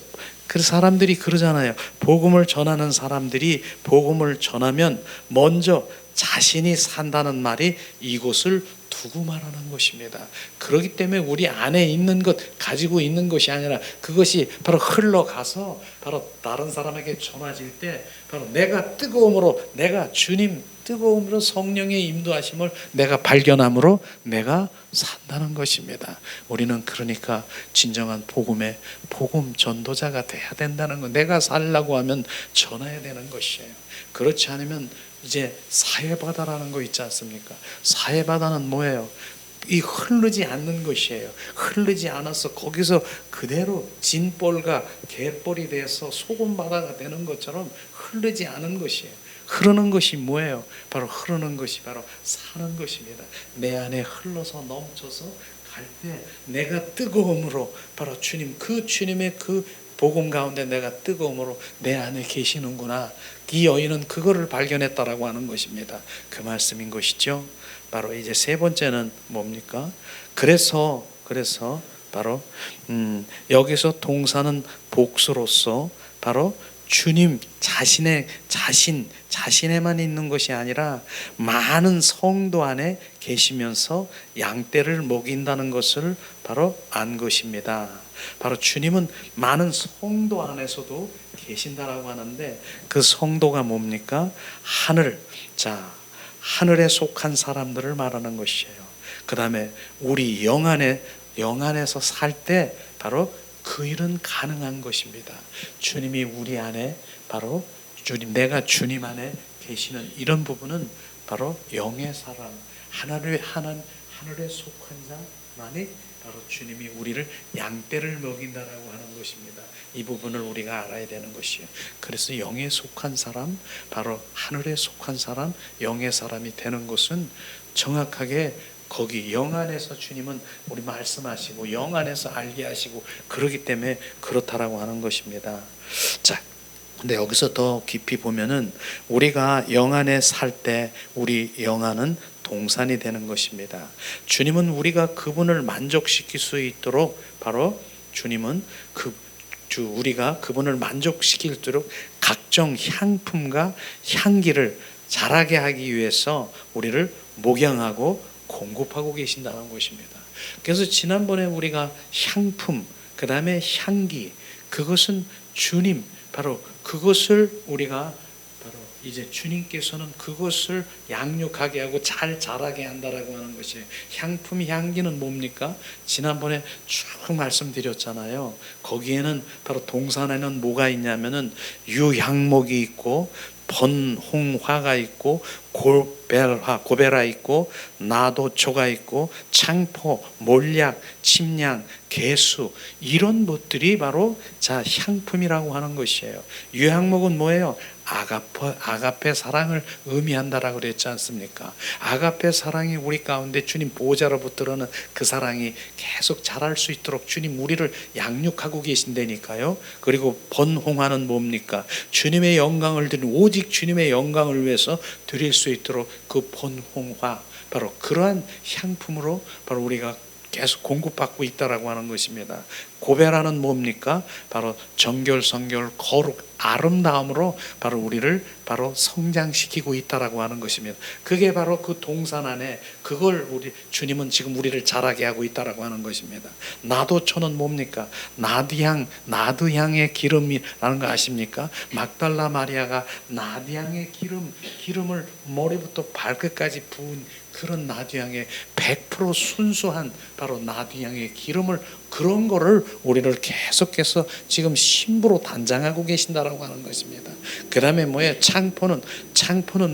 그 사람들이 그러잖아요. 복음을 전하는 사람들이 복음을 전하면 먼저 자신이 산다는 말이 이곳을 두고 말하는 것입니다. 그렇기 때문에 우리 안에 있는 것, 가지고 있는 것이 아니라 그것이 바로 흘러가서 바로 다른 사람에게 전해질 때 바로 내가 주님 뜨거움으로 성령의 인도하심을 내가 발견함으로 내가 산다는 것입니다. 우리는 그러니까 진정한 복음 전도자가 돼야 된다는 거. 내가 살려고 하면 전해야 되는 것이에요. 그렇지 않으면 이제 사회바다라는 거 있지 않습니까? 사회바다는 뭐예요? 이 흐르지 않는 것이에요. 흐르지 않아서 거기서 그대로 진볼과 갯벌이 돼서 소금바다가 되는 것처럼 흐르지 않은 것이에요. 흐르는 것이 뭐예요? 바로 흐르는 것이 바로 사는 것입니다. 내 안에 흘러서 넘쳐서 갈 때 내가 뜨거움으로 바로 주님의 그 복음 가운데 내가 뜨거움으로 내 안에 계시는구나. 이 여인은 그거를 발견했다라고 하는 것입니다. 그 말씀인 것이죠. 바로 이제 세 번째는 뭡니까? 그래서 그래서 바로 여기서 동사는 복수로서 바로 주님 자신에만 있는 것이 아니라 많은 성도 안에 계시면서 양떼를 먹인다는 것을 바로 안 것입니다. 바로 주님은 많은 성도 안에서도 계신다라고 하는데 그 성도가 뭡니까? 하늘에 속한 사람들을 말하는 것이에요. 그 다음에 우리 영 안에서 살 때 바로 그 일은 가능한 것입니다. 주님이 우리 안에 바로 내가 주님 안에 계시는 이런 부분은 바로 영의 사람, 하늘에 속한 자만이 바로 주님이 우리를 양떼를 먹인다라고 하는 것입니다. 이 부분을 우리가 알아야 되는 것이에요. 그래서 영에 속한 사람, 바로 하늘에 속한 사람, 영의 사람이 되는 것은 정확하게 거기 영 안에서 주님은 우리 말씀하시고 영 안에서 알게 하시고 그러기 때문에 그렇다라고 하는 것입니다. 자, 근데 여기서 더 깊이 보면은 우리가 영 안에 살 때 우리 영 안은 동산이 되는 것입니다. 주님은 우리가 그분을 만족시킬 수 있도록 바로 주님은 우리가 그분을 만족시킬 수 있도록 각종 향품과 향기를 자라게 하기 위해서 우리를 목양하고 공급하고 계신다는 것입니다. 그래서 지난번에 우리가 향품, 그 다음에 향기, 그것은 주님, 바로 그것을 우리가 바로 이제 주님께서는 그것을 양육하게 하고 잘 자라게 한다라고 하는 것이에요. 향품, 향기는 뭡니까? 지난번에 쭉 말씀드렸잖아요. 거기에는 바로 동산에는 뭐가 있냐면은 유향목이 있고 번홍화가 있고 고베라 있고 나도초가 있고 창포, 몰약, 침량, 개수 이런 것들이 바로 향품이라고 하는 것이에요. 유향목은 뭐예요? 아가페 사랑을 의미한다라고 그랬지 않습니까? 아가페 사랑이 우리 가운데 주님 보호자로부터는 그 사랑이 계속 자랄 수 있도록 주님 우리를 양육하고 계신다니까요. 그리고 번홍화는 뭡니까? 주님의 영광을 드리는 오직 주님의 영광을 위해서 드릴 수 있도록 그 번홍화 바로 그러한 향품으로 바로 우리가 계속 공급받고 있다라고 하는 것입니다. 고베라는 뭡니까? 바로 정결, 성결, 거룩, 아름다움으로 바로 우리를 바로 성장시키고 있다라고 하는 것입니다. 그게 바로 그 동산 안에 그걸 주님은 지금 우리를 자라게 하고 있다라고 하는 것입니다. 나도초는 뭡니까? 나드향의 기름이라는 거 아십니까? 막달라 마리아가 나드향의 기름을 머리부터 발끝까지 부은 그런 나드향의 100% 순수한 바로 나드향의 기름을 그런 거를 우리를 계속해서 지금 신부로 단장하고 계신다라고 하는 것입니다. 그 다음에 뭐예요? 창포는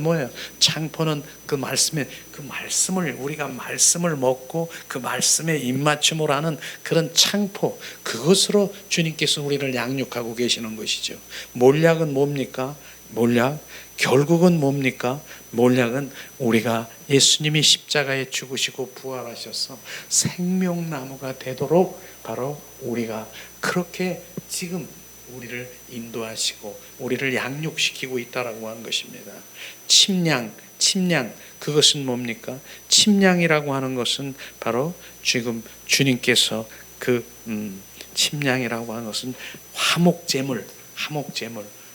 뭐예요? 창포는 그 말씀을 우리가 말씀을 먹고 그 말씀에 입맞춤을 하는 그런 창포 그것으로 주님께서 우리를 양육하고 계시는 것이죠. 몰약은 뭡니까? 몰약 결국은 뭡니까? 몰약은 우리가 예수님이 십자가에 죽으시고 부활하셔서 생명나무가 되도록 바로 우리가 그렇게 지금 우리를 인도하시고 우리를 양육시키고 있다라고 하는 것입니다. 침량 그것은 뭡니까? 침량이라고 하는 것은 바로 지금 주님께서 침량이라고 하는 것은 화목제물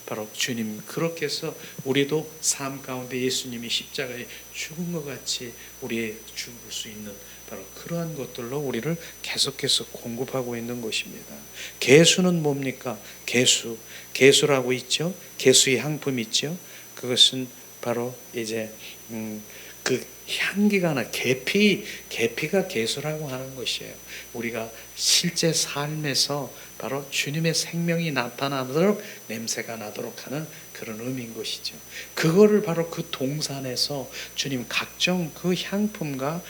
바로 주님 그렇게 해서 우리도 삶 가운데 예수님이 십자가에 죽은 것 같이 우리의 죽을 수 있는 바로 그러한 것들로 우리를 계속해서 공급하고 있는 것입니다. 개수는 뭡니까? 개수라고 있죠. 개수의 향품 있죠. 그것은 바로 이제 그 향기가 계피가 개수라고 하는 것이에요. 우리가 실제 삶에서 바로 주님의 생명이 나타나도록 냄새가 나도록 하는 그런 의미인 것이죠. 그거를 바로 그 동산에서 주님 각종 그 향품과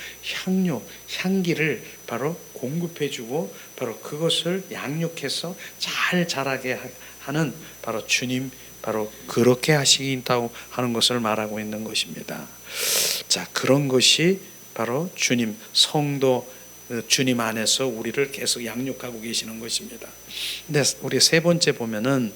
향기를 바로 공급해주고 바로 그것을 양육해서 잘 자라게 하는 바로 주님 바로 그렇게 하시긴다고 하는 것을 말하고 있는 것입니다. 자, 그런 것이 바로 주님 성도 주님 안에서 우리를 계속 양육하고 계시는 것입니다. 근데 우리 세 번째 보면은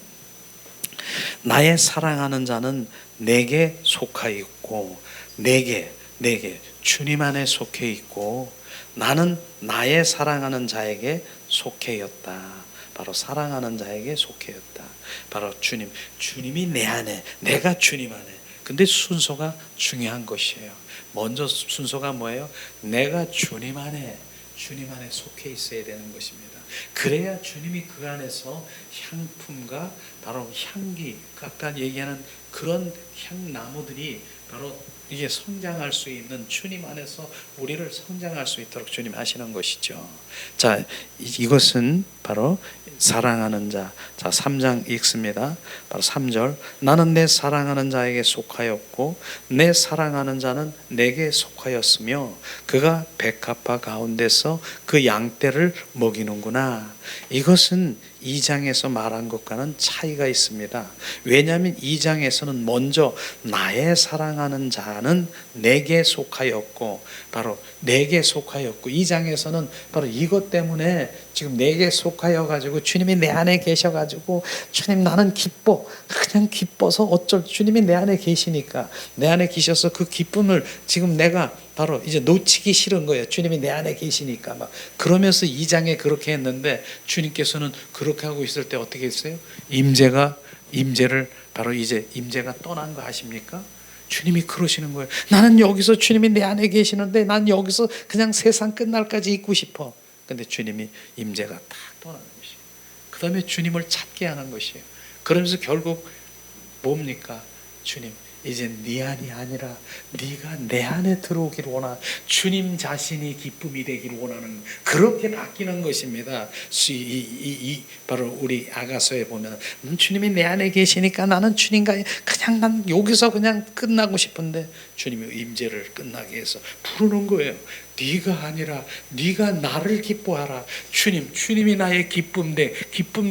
나의 사랑하는 자는 내게 속하 있고 내게 내게 주님 안에 속해 있고 나는 나의 사랑하는 자에게 속해였다. 바로 사랑하는 자에게 속해였다. 바로 주님이 내 안에, 내가 주님 안에. 근데 순서가 중요한 것이에요. 먼저 순서가 뭐예요? 내가 주님 안에 속해 있어야 되는 것입니다. 그래야 주님이 그 안에서 향품과 바로 향기, 아까 얘기하는 그런 향나무들이 바로 이게 성장할 수 있는, 주님 안에서 우리를 성장할 수 있도록 주님 하시는 것이죠. 자, 이것은 바로 사랑하는 자. 자, 3장 읽습니다. 바로 3절. 나는 내 사랑하는 자에게 속하였고 내 사랑하는 자는 내게 속하였으며 그가 백합화 가운데서 그 양떼를 먹이는구나. 이것은 2장에서 말한 것과는 차이가 있습니다. 왜냐하면 2장에서는 먼저 나의 사랑하는 자는 내게 속하였고, 바로 내게 속하였고, 2장에서는 바로 이것 때문에 지금 내게 속하여 가지고 주님이 내 안에 계셔 가지고 주님 나는 기뻐, 그냥 기뻐서 어쩔, 주님이 내 안에 계시니까, 내 안에 계셔서 그 기쁨을 지금 내가 바로 이제 놓치기 싫은 거예요. 주님이 내 안에 계시니까. 막 그러면서 2장에 그렇게 했는데 주님께서는 그렇게 하고 있을 때 어떻게 했어요? 임재를 바로 이제 임재가 떠난 거 아십니까? 주님이 그러시는 거예요. 나는 여기서 주님이 내 안에 계시는데 난 여기서 그냥 세상 끝날까지 있고 싶어. 근데 주님이 임재가 딱 떠나는 것이에요. 그 다음에 주님을 찾게 하는 것이에요. 그러면서 결국 뭡니까? 주님, 이제 네 안이 아니라 네가 내 안에 들어오기를 원하, 주님 자신이 기쁨이 되기를 원하는, 그렇게 바뀌는 것입니다. 바로 우리 아가서에 보면 주님이 내 안에 계시니까 나는 주님과 그냥 난 여기서 그냥 끝나고 싶은데 주님이 임재를 끝나게 해서 부르는 거예요. 네가 아니라 네가 나를 기뻐하라. 주님이 나의 기쁨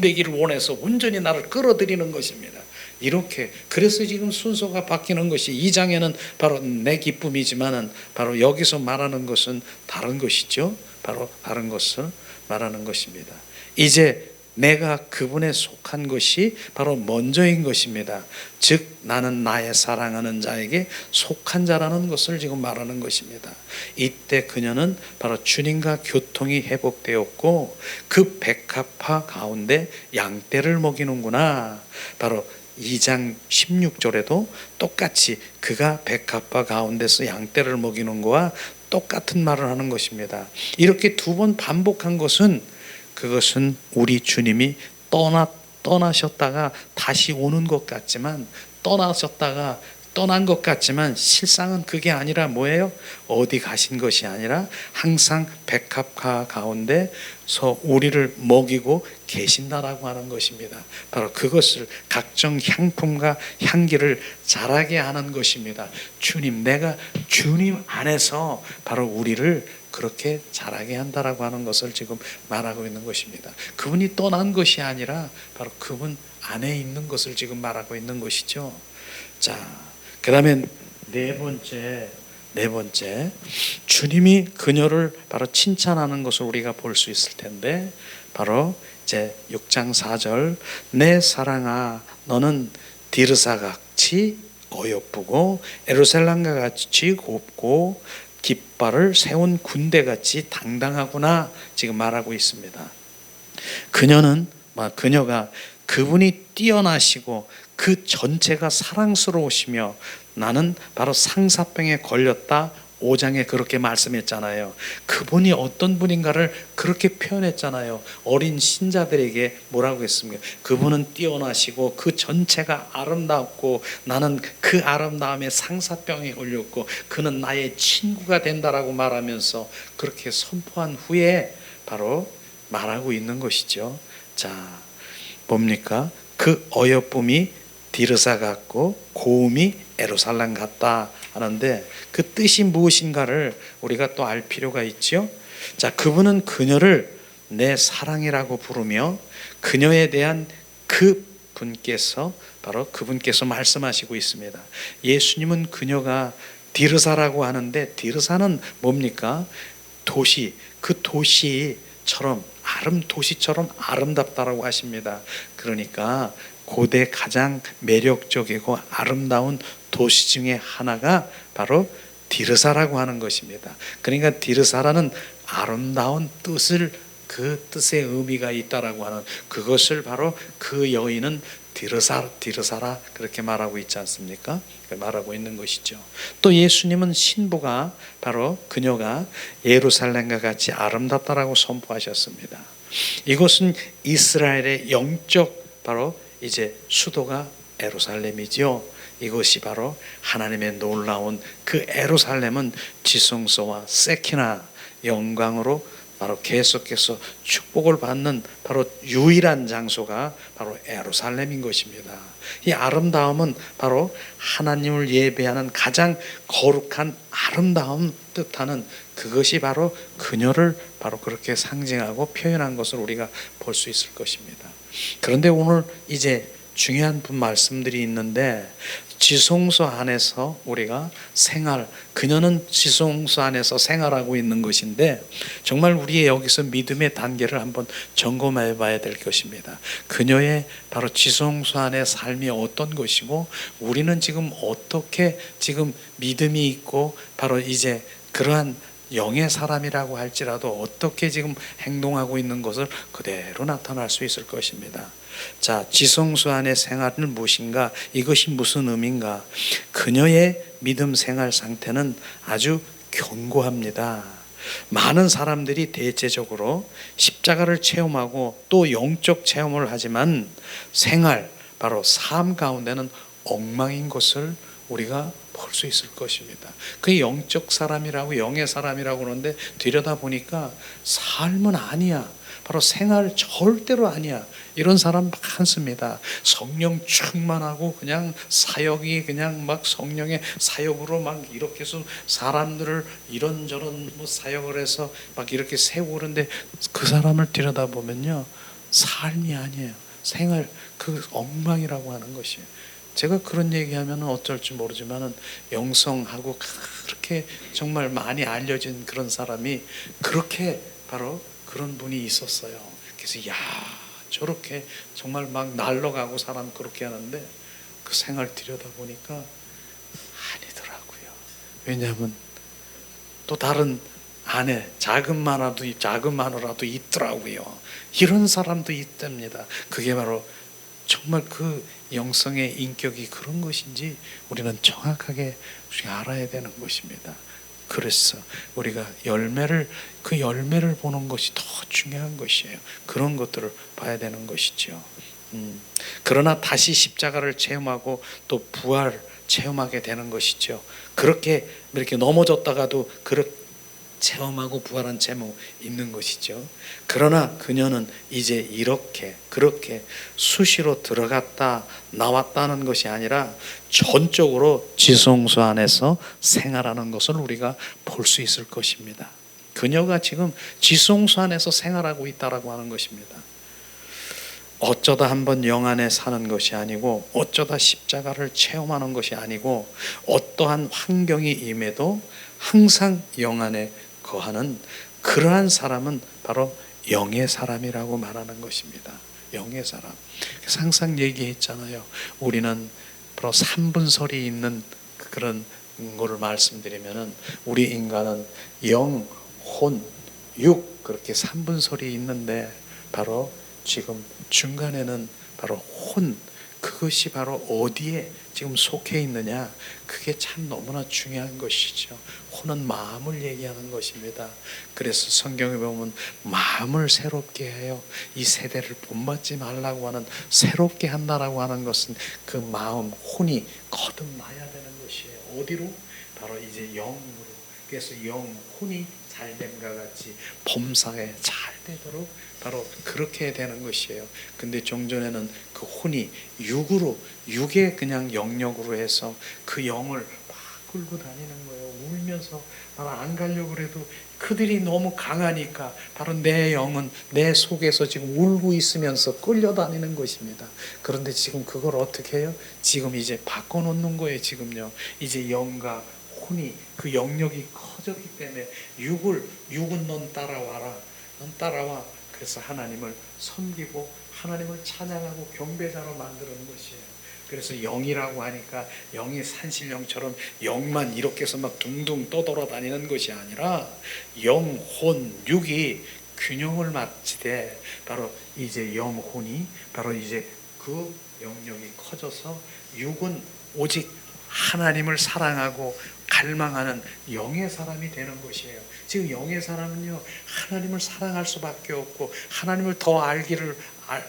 되기를 원해서 온전히 나를 끌어들이는 것입니다. 이렇게, 그래서 지금 순서가 바뀌는 것이, 2장에는 바로 내 기쁨이지만은 바로 여기서 말하는 것은 다른 것이죠. 바로 다른 것을 말하는 것입니다. 이제 내가 그분에 속한 것이 바로 먼저인 것입니다. 즉 나는 나의 사랑하는 자에게 속한 자라는 것을 지금 말하는 것입니다. 이때 그녀는 바로 주님과 교통이 회복되었고 그 백합화 가운데 양떼를 먹이는구나. 바로 2장 16절에도 똑같이 그가 백합화 가운데서 양떼를 먹이는 거와 똑같은 말을 하는 것입니다. 이렇게 두 번 반복한 것은, 그것은 우리 주님이 떠나셨다가 다시 오는 것 같지만, 떠난 것 같지만 실상은 그게 아니라 뭐예요? 어디 가신 것이 아니라 항상 백합화 가운데서 우리를 먹이고 계신다라고 하는 것입니다. 바로 그것을, 각종 향품과 향기를 자라게 하는 것입니다. 내가 주님 안에서 바로 우리를 그렇게 자라게 한다라고 하는 것을 지금 말하고 있는 것입니다. 그분이 떠난 것이 아니라 바로 그분 안에 있는 것을 지금 말하고 있는 것이죠. 자, 그 다음에 네 번째, 주님이 그녀를 바로 칭찬하는 것을 우리가 볼 수 있을 텐데, 바로 이제 6장 4절, 내 사랑아 너는 디르사같이 어여쁘고 에루살렘과 같이 곱고 깃발을 세운 군대같이 당당하구나 지금 말하고 있습니다. 그녀가 그분이 뛰어나시고 그 전체가 사랑스러우시며 나는 바로 상사병에 걸렸다 5장에 그렇게 말씀했잖아요. 그분이 어떤 분인가를 그렇게 표현했잖아요. 어린 신자들에게 뭐라고 했습니까? 그분은 뛰어나시고 그 전체가 아름답고 나는 그 아름다움에 상사병에 걸렸고 그는 나의 친구가 된다라고 말하면서 그렇게 선포한 후에 바로 말하고 있는 것이죠. 자, 뭡니까? 그 어여쁨이 디르사 같고 고음이 에루살렘 같다 하는데 그 뜻이 무엇인가를 우리가 또 알 필요가 있죠. 자, 그분은 그녀를 내 사랑이라고 부르며 그녀에 대한 바로 그분께서 말씀하시고 있습니다. 예수님은 그녀가 디르사라고 하는데 디르사는 뭡니까? 그 도시처럼 아름답다라고 하십니다. 그러니까 고대 가장 매력적이고 아름다운 도시 중에 하나가 바로 디르사라고 하는 것입니다. 그러니까 디르사라는 아름다운 뜻을, 그 뜻의 의미가 있다라고 하는 그것을 바로 그 여인은 디르사라 그렇게 말하고 있지 않습니까? 말하고 있는 것이죠. 또 예수님은 신부가 바로 그녀가 예루살렘과 같이 아름답다라고 선포하셨습니다. 이곳은 이스라엘의 영적 바로 이제 수도가 예루살렘이지요. 이것이 바로 하나님의 놀라운 그 예루살렘은 지성소와 세키나 영광으로 바로 계속해서 축복을 받는 바로 유일한 장소가 바로 예루살렘인 것입니다. 이 아름다움은 바로 하나님을 예배하는 가장 거룩한 아름다움 뜻하는 그것이 바로 그녀를 바로 그렇게 상징하고 표현한 것을 우리가 볼 수 있을 것입니다. 그런데 오늘 이제 중요한 말씀들이 있는데, 지성소 안에서 우리가 그녀는 지성소 안에서 생활하고 있는 것인데, 정말 우리의 여기서 믿음의 단계를 한번 점검해 봐야 될 것입니다. 그녀의 바로 지성소 안의 삶이 어떤 것이고, 우리는 지금 어떻게 지금 믿음이 있고 바로 이제 그러한 영의 사람이라고 할지라도 어떻게 지금 행동하고 있는 것을 그대로 나타날 수 있을 것입니다. 자, 지성소 안의 생활은 무엇인가? 이것이 무슨 의미인가? 그녀의 믿음 생활 상태는 아주 견고합니다. 많은 사람들이 대체적으로 십자가를 체험하고 또 영적 체험을 하지만 바로 삶 가운데는 엉망인 것을 우리가 볼 수 있을 것입니다. 그 영적 사람이라고, 영의 사람이라고 그러는데 들여다보니까 삶은 아니야. 바로 생활 절대로 아니야. 이런 사람 많습니다. 성령 충만하고 그냥 사역이 그냥 막 성령의 사역으로 막 이렇게 해서 사람들을 이런저런 사역을 해서 막 이렇게 세우고 그러는데, 그 사람을 들여다보면요, 삶이 아니에요. 생활, 그 엉망이라고 하는 것이에요. 제가 그런 얘기하면 어쩔지 모르지만 영성하고 그렇게 정말 많이 알려진 그런 사람이 그렇게 바로 그런 분이 있었어요. 그래서 저렇게 정말 막 날아가고 사람 그렇게 하는데 그 생활 들여다보니까 아니더라고요. 왜냐하면 또 다른 안에 작은 마누라도 있더라고요. 이런 사람도 있답니다. 그게 바로 정말 그 영성의 인격이 그런 것인지 우리는 정확하게 알아야 되는 것입니다. 그래서 우리가 그 열매를 보는 것이 더 중요한 것이에요. 그런 것들을 봐야 되는 것이죠. 그러나 다시 십자가를 체험하고 또 부활 체험하게 되는 것이죠. 그렇게 이렇게 넘어졌다가도 그렇게 체험하고 부활한 체험 있는 것이죠. 그러나 그녀는 이제 그렇게 수시로 들어갔다 나왔다는 것이 아니라 전적으로 지성소 안에서 생활하는 것을 우리가 볼 수 있을 것입니다. 그녀가 지금 지성소 안에서 생활하고 있다라고 하는 것입니다. 어쩌다 한번 영 안에 사는 것이 아니고, 어쩌다 십자가를 체험하는 것이 아니고, 어떠한 환경이 임해도 항상 영 안에 거하는 그러한 사람은 바로 영의 사람이라고 말하는 것입니다. 영의 사람. 그래서 항상 얘기했잖아요. 우리는 바로 3분설이 있는 그런 거를 말씀드리면은, 우리 인간은 영, 혼, 육 그렇게 3분설이 있는데, 바로 지금 중간에는 바로 그것이 바로 어디에 지금 속해 있느냐, 그게 참 너무나 중요한 것이죠. 혼은 마음을 얘기하는 것입니다. 그래서 성경에 보면 마음을 새롭게 해요. 이 세대를 본받지 말라고 하는, 새롭게 한다라고 하는 것은 그 마음, 혼이 거듭나야 되는 것이에요. 어디로? 바로 이제 영으로. 그래서 혼이 잘됨과 같이 범사에 잘 되도록 바로 그렇게 되는 것이에요. 근데 종전에는 그 혼이 육의 그냥 영역으로 해서 그 영을 막 끌고 다니는 거예요. 울면서 바로 안 가려고 그래도 그들이 너무 강하니까 바로 내 영은 내 속에서 지금 울고 있으면서 끌려다니는 것입니다. 그런데 지금 그걸 어떻게 해요? 지금 이제 바꿔놓는 거예요. 지금요. 이제 영과 혼이 그 영역이 커졌기 때문에 육은 넌 따라와라. 넌 따라와. 그래서 하나님을 섬기고 하나님을 찬양하고 경배자로 만드는 것이에요. 그래서 영이라고 하니까 영이 산신령처럼 영만 이렇게 해서 막 둥둥 떠돌아다니는 것이 아니라 영, 혼, 육이 균형을 맞추되 바로 이제 영혼이 바로 이제 그 영역이 커져서 육은 오직 하나님을 사랑하고 갈망하는 영의 사람이 되는 것이에요. 지금 영의 사람은요, 하나님을 사랑할 수밖에 없고 하나님을 더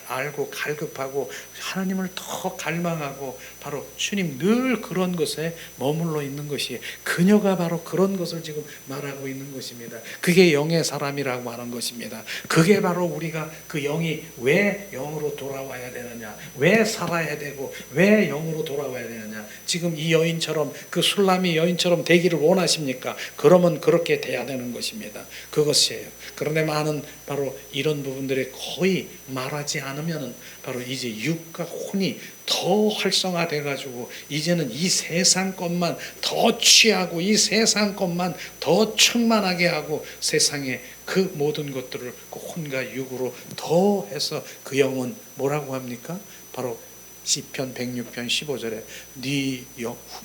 알고 갈급하고 하나님을 더 갈망하고 바로 주님 늘 그런 것에 머물러 있는 것이, 그녀가 바로 그런 것을 지금 말하고 있는 것입니다. 그게 영의 사람이라고 하는 것입니다. 그게 바로 우리가 그 영이 왜 영으로 돌아와야 되느냐, 왜 살아야 되고 왜 영으로 돌아와야 되느냐. 지금 이 여인처럼, 그 술람이 여인처럼 되기를 원하십니까? 그러면 그렇게 돼야 되는 것입니다. 그것이에요. 그런데 많은 바로 이런 부분들이 거의 말하지 않으면 바로 이제 육과 혼이 더 활성화돼 가지고 이제는 이 세상 것만 더 취하고 이 세상 것만 더 충만하게 하고 세상에 그 모든 것들을 그 혼과 육으로 더 해서 그 영은 뭐라고 합니까? 바로 시편 106편 15절에 네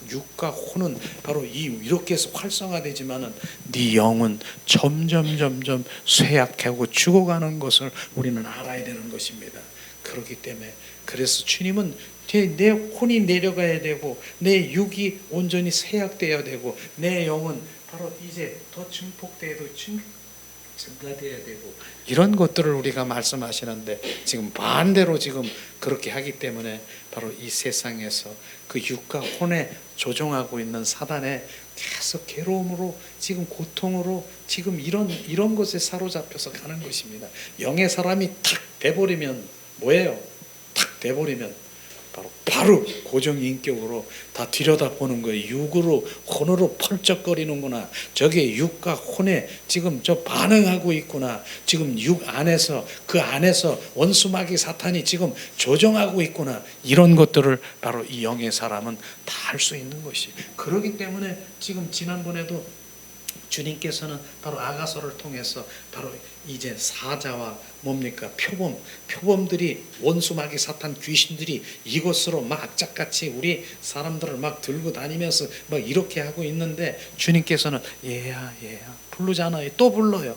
육과 혼은 바로 이렇게 해서 활성화되지만은 네 영은 점점 쇠약하고 죽어가는 것을 우리는 알아야 되는 것입니다. 그렇기 때문에 그래서 주님은 내 혼이 내려가야 되고 내 육이 온전히 쇠약되어야 되고 내 영은 바로 이제 더 증폭되어야 증가돼야 되고 이런 것들을 우리가 말씀하시는데 지금 반대로 지금 그렇게 하기 때문에 바로 이 세상에서 그 육과 혼에 조종하고 있는 사단의 계속 괴로움으로 지금 고통으로 지금 이런 것에 사로잡혀서 가는 것입니다. 영의 사람이 탁 돼버리면 뭐예요? 탁 돼버리면 바로 고정인격으로 다 들여다보는 거예요. 육으로 혼으로 펄쩍거리는구나. 저게 육과 혼에 지금 저 반응하고 있구나. 지금 육 안에서 그 안에서 원수마귀 사탄이 지금 조정하고 있구나. 이런 것들을 바로 이 영의 사람은 다 할 수 있는 것이. 그렇기 때문에 지금 지난번에도 주님께서는 바로 아가서를 통해서 바로 이제 사자와 뭡니까? 표범들이 원수마귀 사탄 귀신들이 이것으로 막 악착같이 우리 사람들을 막 들고 다니면서 막 이렇게 하고 있는데 주님께서는 얘야 부르잖아요. 또 불러요.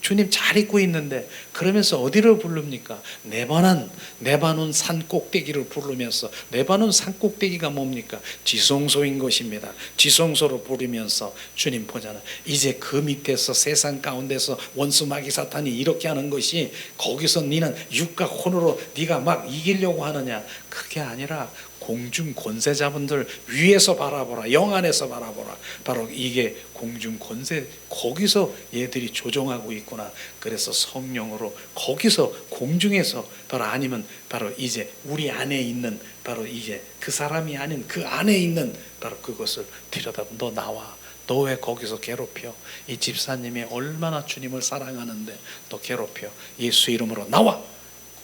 주님 잘 있고 있는데 그러면서 어디를 부릅니까? 네바논 산 꼭대기를 부르면서, 네바논 산 꼭대기가 뭡니까? 지성소인 것입니다. 지성소로 부르면서 주님 보잖아요. 이제 그 밑에서 세상 가운데서 원수마귀 사탄이 이렇게 하는 것이 거기서 니는 육과 혼으로 네가 막 이기려고 하느냐? 그게 아니라 공중 권세자분들 위에서 바라보라. 영 안에서 바라보라. 바로 이게 공중 권세, 거기서 얘들이 조종하고 있구나. 그래서 성령으로 거기서 공중에서 바로 아니면 바로 이제 우리 안에 있는 바로 이제 그 사람이 아닌 그 안에 있는 바로 그것을 들여다보면 너 나와. 너 왜 거기서 괴롭혀? 이 집사님이 얼마나 주님을 사랑하는데 너 괴롭혀. 예수 이름으로 나와.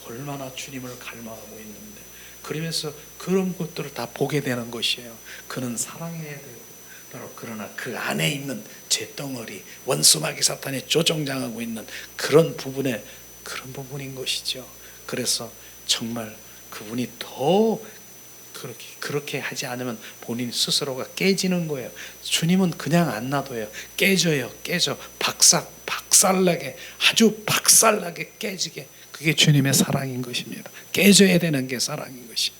얼마나 주님을 갈망하고 있는데. 그러면서 그런 것들을 다 보게 되는 것이에요. 그는 사랑해야 되고 바로 그러나 그 안에 있는 잿덩어리, 원수마귀 사탄이 조종장하고 있는 그런 부분인 것이죠. 그래서 정말 그분이 더 그렇게 하지 않으면 본인 스스로가 깨지는 거예요. 주님은 그냥 안 놔둬요. 깨져 박살나게, 아주 박살나게 깨지게. 그게 주님의 사랑인 것입니다. 깨져야 되는 게 사랑인 것이.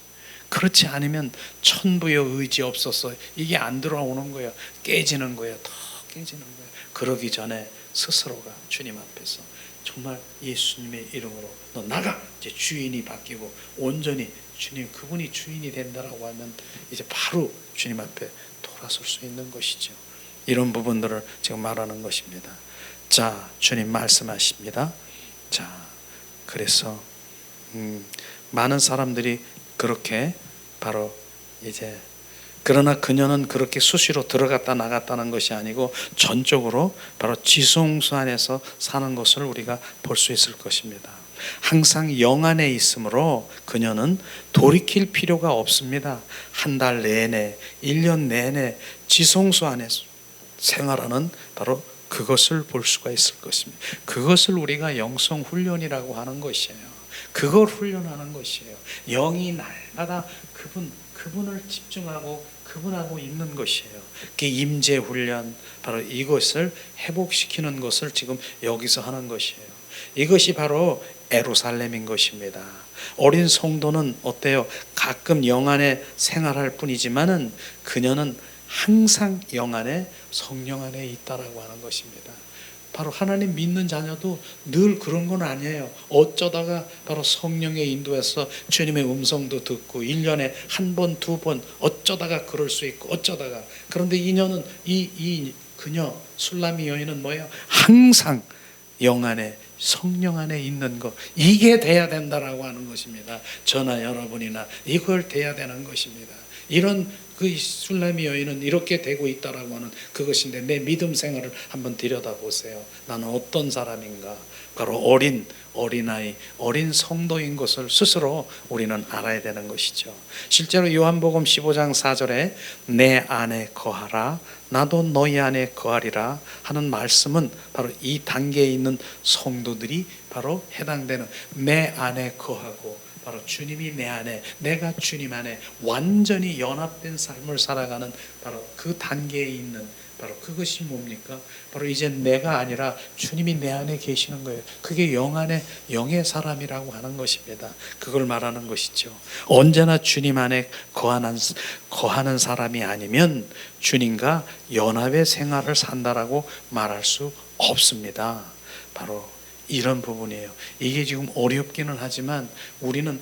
그렇지 않으면 천부의 의지 없어서 이게 안 들어오는 거예요. 깨지는 거예요. 더 깨지는 거예요. 그러기 전에 스스로가 주님 앞에서 정말 예수님의 이름으로 너 나가. 이제 주인이 바뀌고 온전히 주님, 그분이 주인이 된다라고 하면 이제 바로 주님 앞에 돌아설 수 있는 것이죠. 이런 부분들을 지금 말하는 것입니다. 자, 주님 말씀하십니다. 자, 그래서 많은 사람들이 그렇게 바로 이제, 그러나 그녀는 그렇게 수시로 들어갔다 나갔다는 것이 아니고 전적으로 바로 지성소 안에서 사는 것을 우리가 볼 수 있을 것입니다. 항상 영 안에 있으므로 그녀는 돌이킬 필요가 없습니다. 한 달 내내, 1년 내내 지성소 안에서 생활하는 바로 그것을 볼 수가 있을 것입니다. 그것을 우리가 영성 훈련이라고 하는 것이에요. 그걸 훈련하는 것이에요. 영이 날마다 그분을 집중하고 그분하고 있는 것이에요. 그 임재 훈련, 바로 이것을 회복시키는 것을 지금 여기서 하는 것이에요. 이것이 바로 예루살렘인 것입니다. 어린 성도는 어때요? 가끔 영 안에 생활할 뿐이지만은 그녀는 항상 영 안에, 성령 안에 있다라고 하는 것입니다. 바로 하나님 믿는 자녀도 늘 그런 건 아니에요. 어쩌다가 바로 성령의 인도에서 주님의 음성도 듣고 1년에 한 번, 두 번 어쩌다가 그럴 수 있고 어쩌다가. 그런데 이녀는 그녀 술라미 여인은 뭐예요? 항상 영 안에, 성령 안에 있는 것, 이게 돼야 된다라고 하는 것입니다. 저나 여러분이나 이걸 돼야 되는 것입니다. 이런 그 술라미 여인은 이렇게 되고 있다라고 하는 그것인데, 내 믿음 생활을 한번 들여다보세요. 나는 어떤 사람인가? 바로 어린아이, 어린 성도인 것을 스스로 우리는 알아야 되는 것이죠. 실제로 요한복음 15장 4절에 내 안에 거하라, 나도 너희 안에 거하리라 하는 말씀은 바로 이 단계에 있는 성도들이 바로 해당되는, 내 안에 거하고 바로 주님이 내 안에, 내가 주님 안에 완전히 연합된 삶을 살아가는 바로 그 단계에 있는, 바로 그것이 뭡니까? 바로 이제 내가 아니라 주님이 내 안에 계시는 거예요. 그게 영 안에, 영의 사람이라고 하는 것입니다. 그걸 말하는 것이죠. 언제나 주님 안에 거하는 사람이 아니면 주님과 연합의 생활을 산다라고 말할 수 없습니다. 바로 이런 부분이에요. 이게 지금 어렵기는 하지만 우리는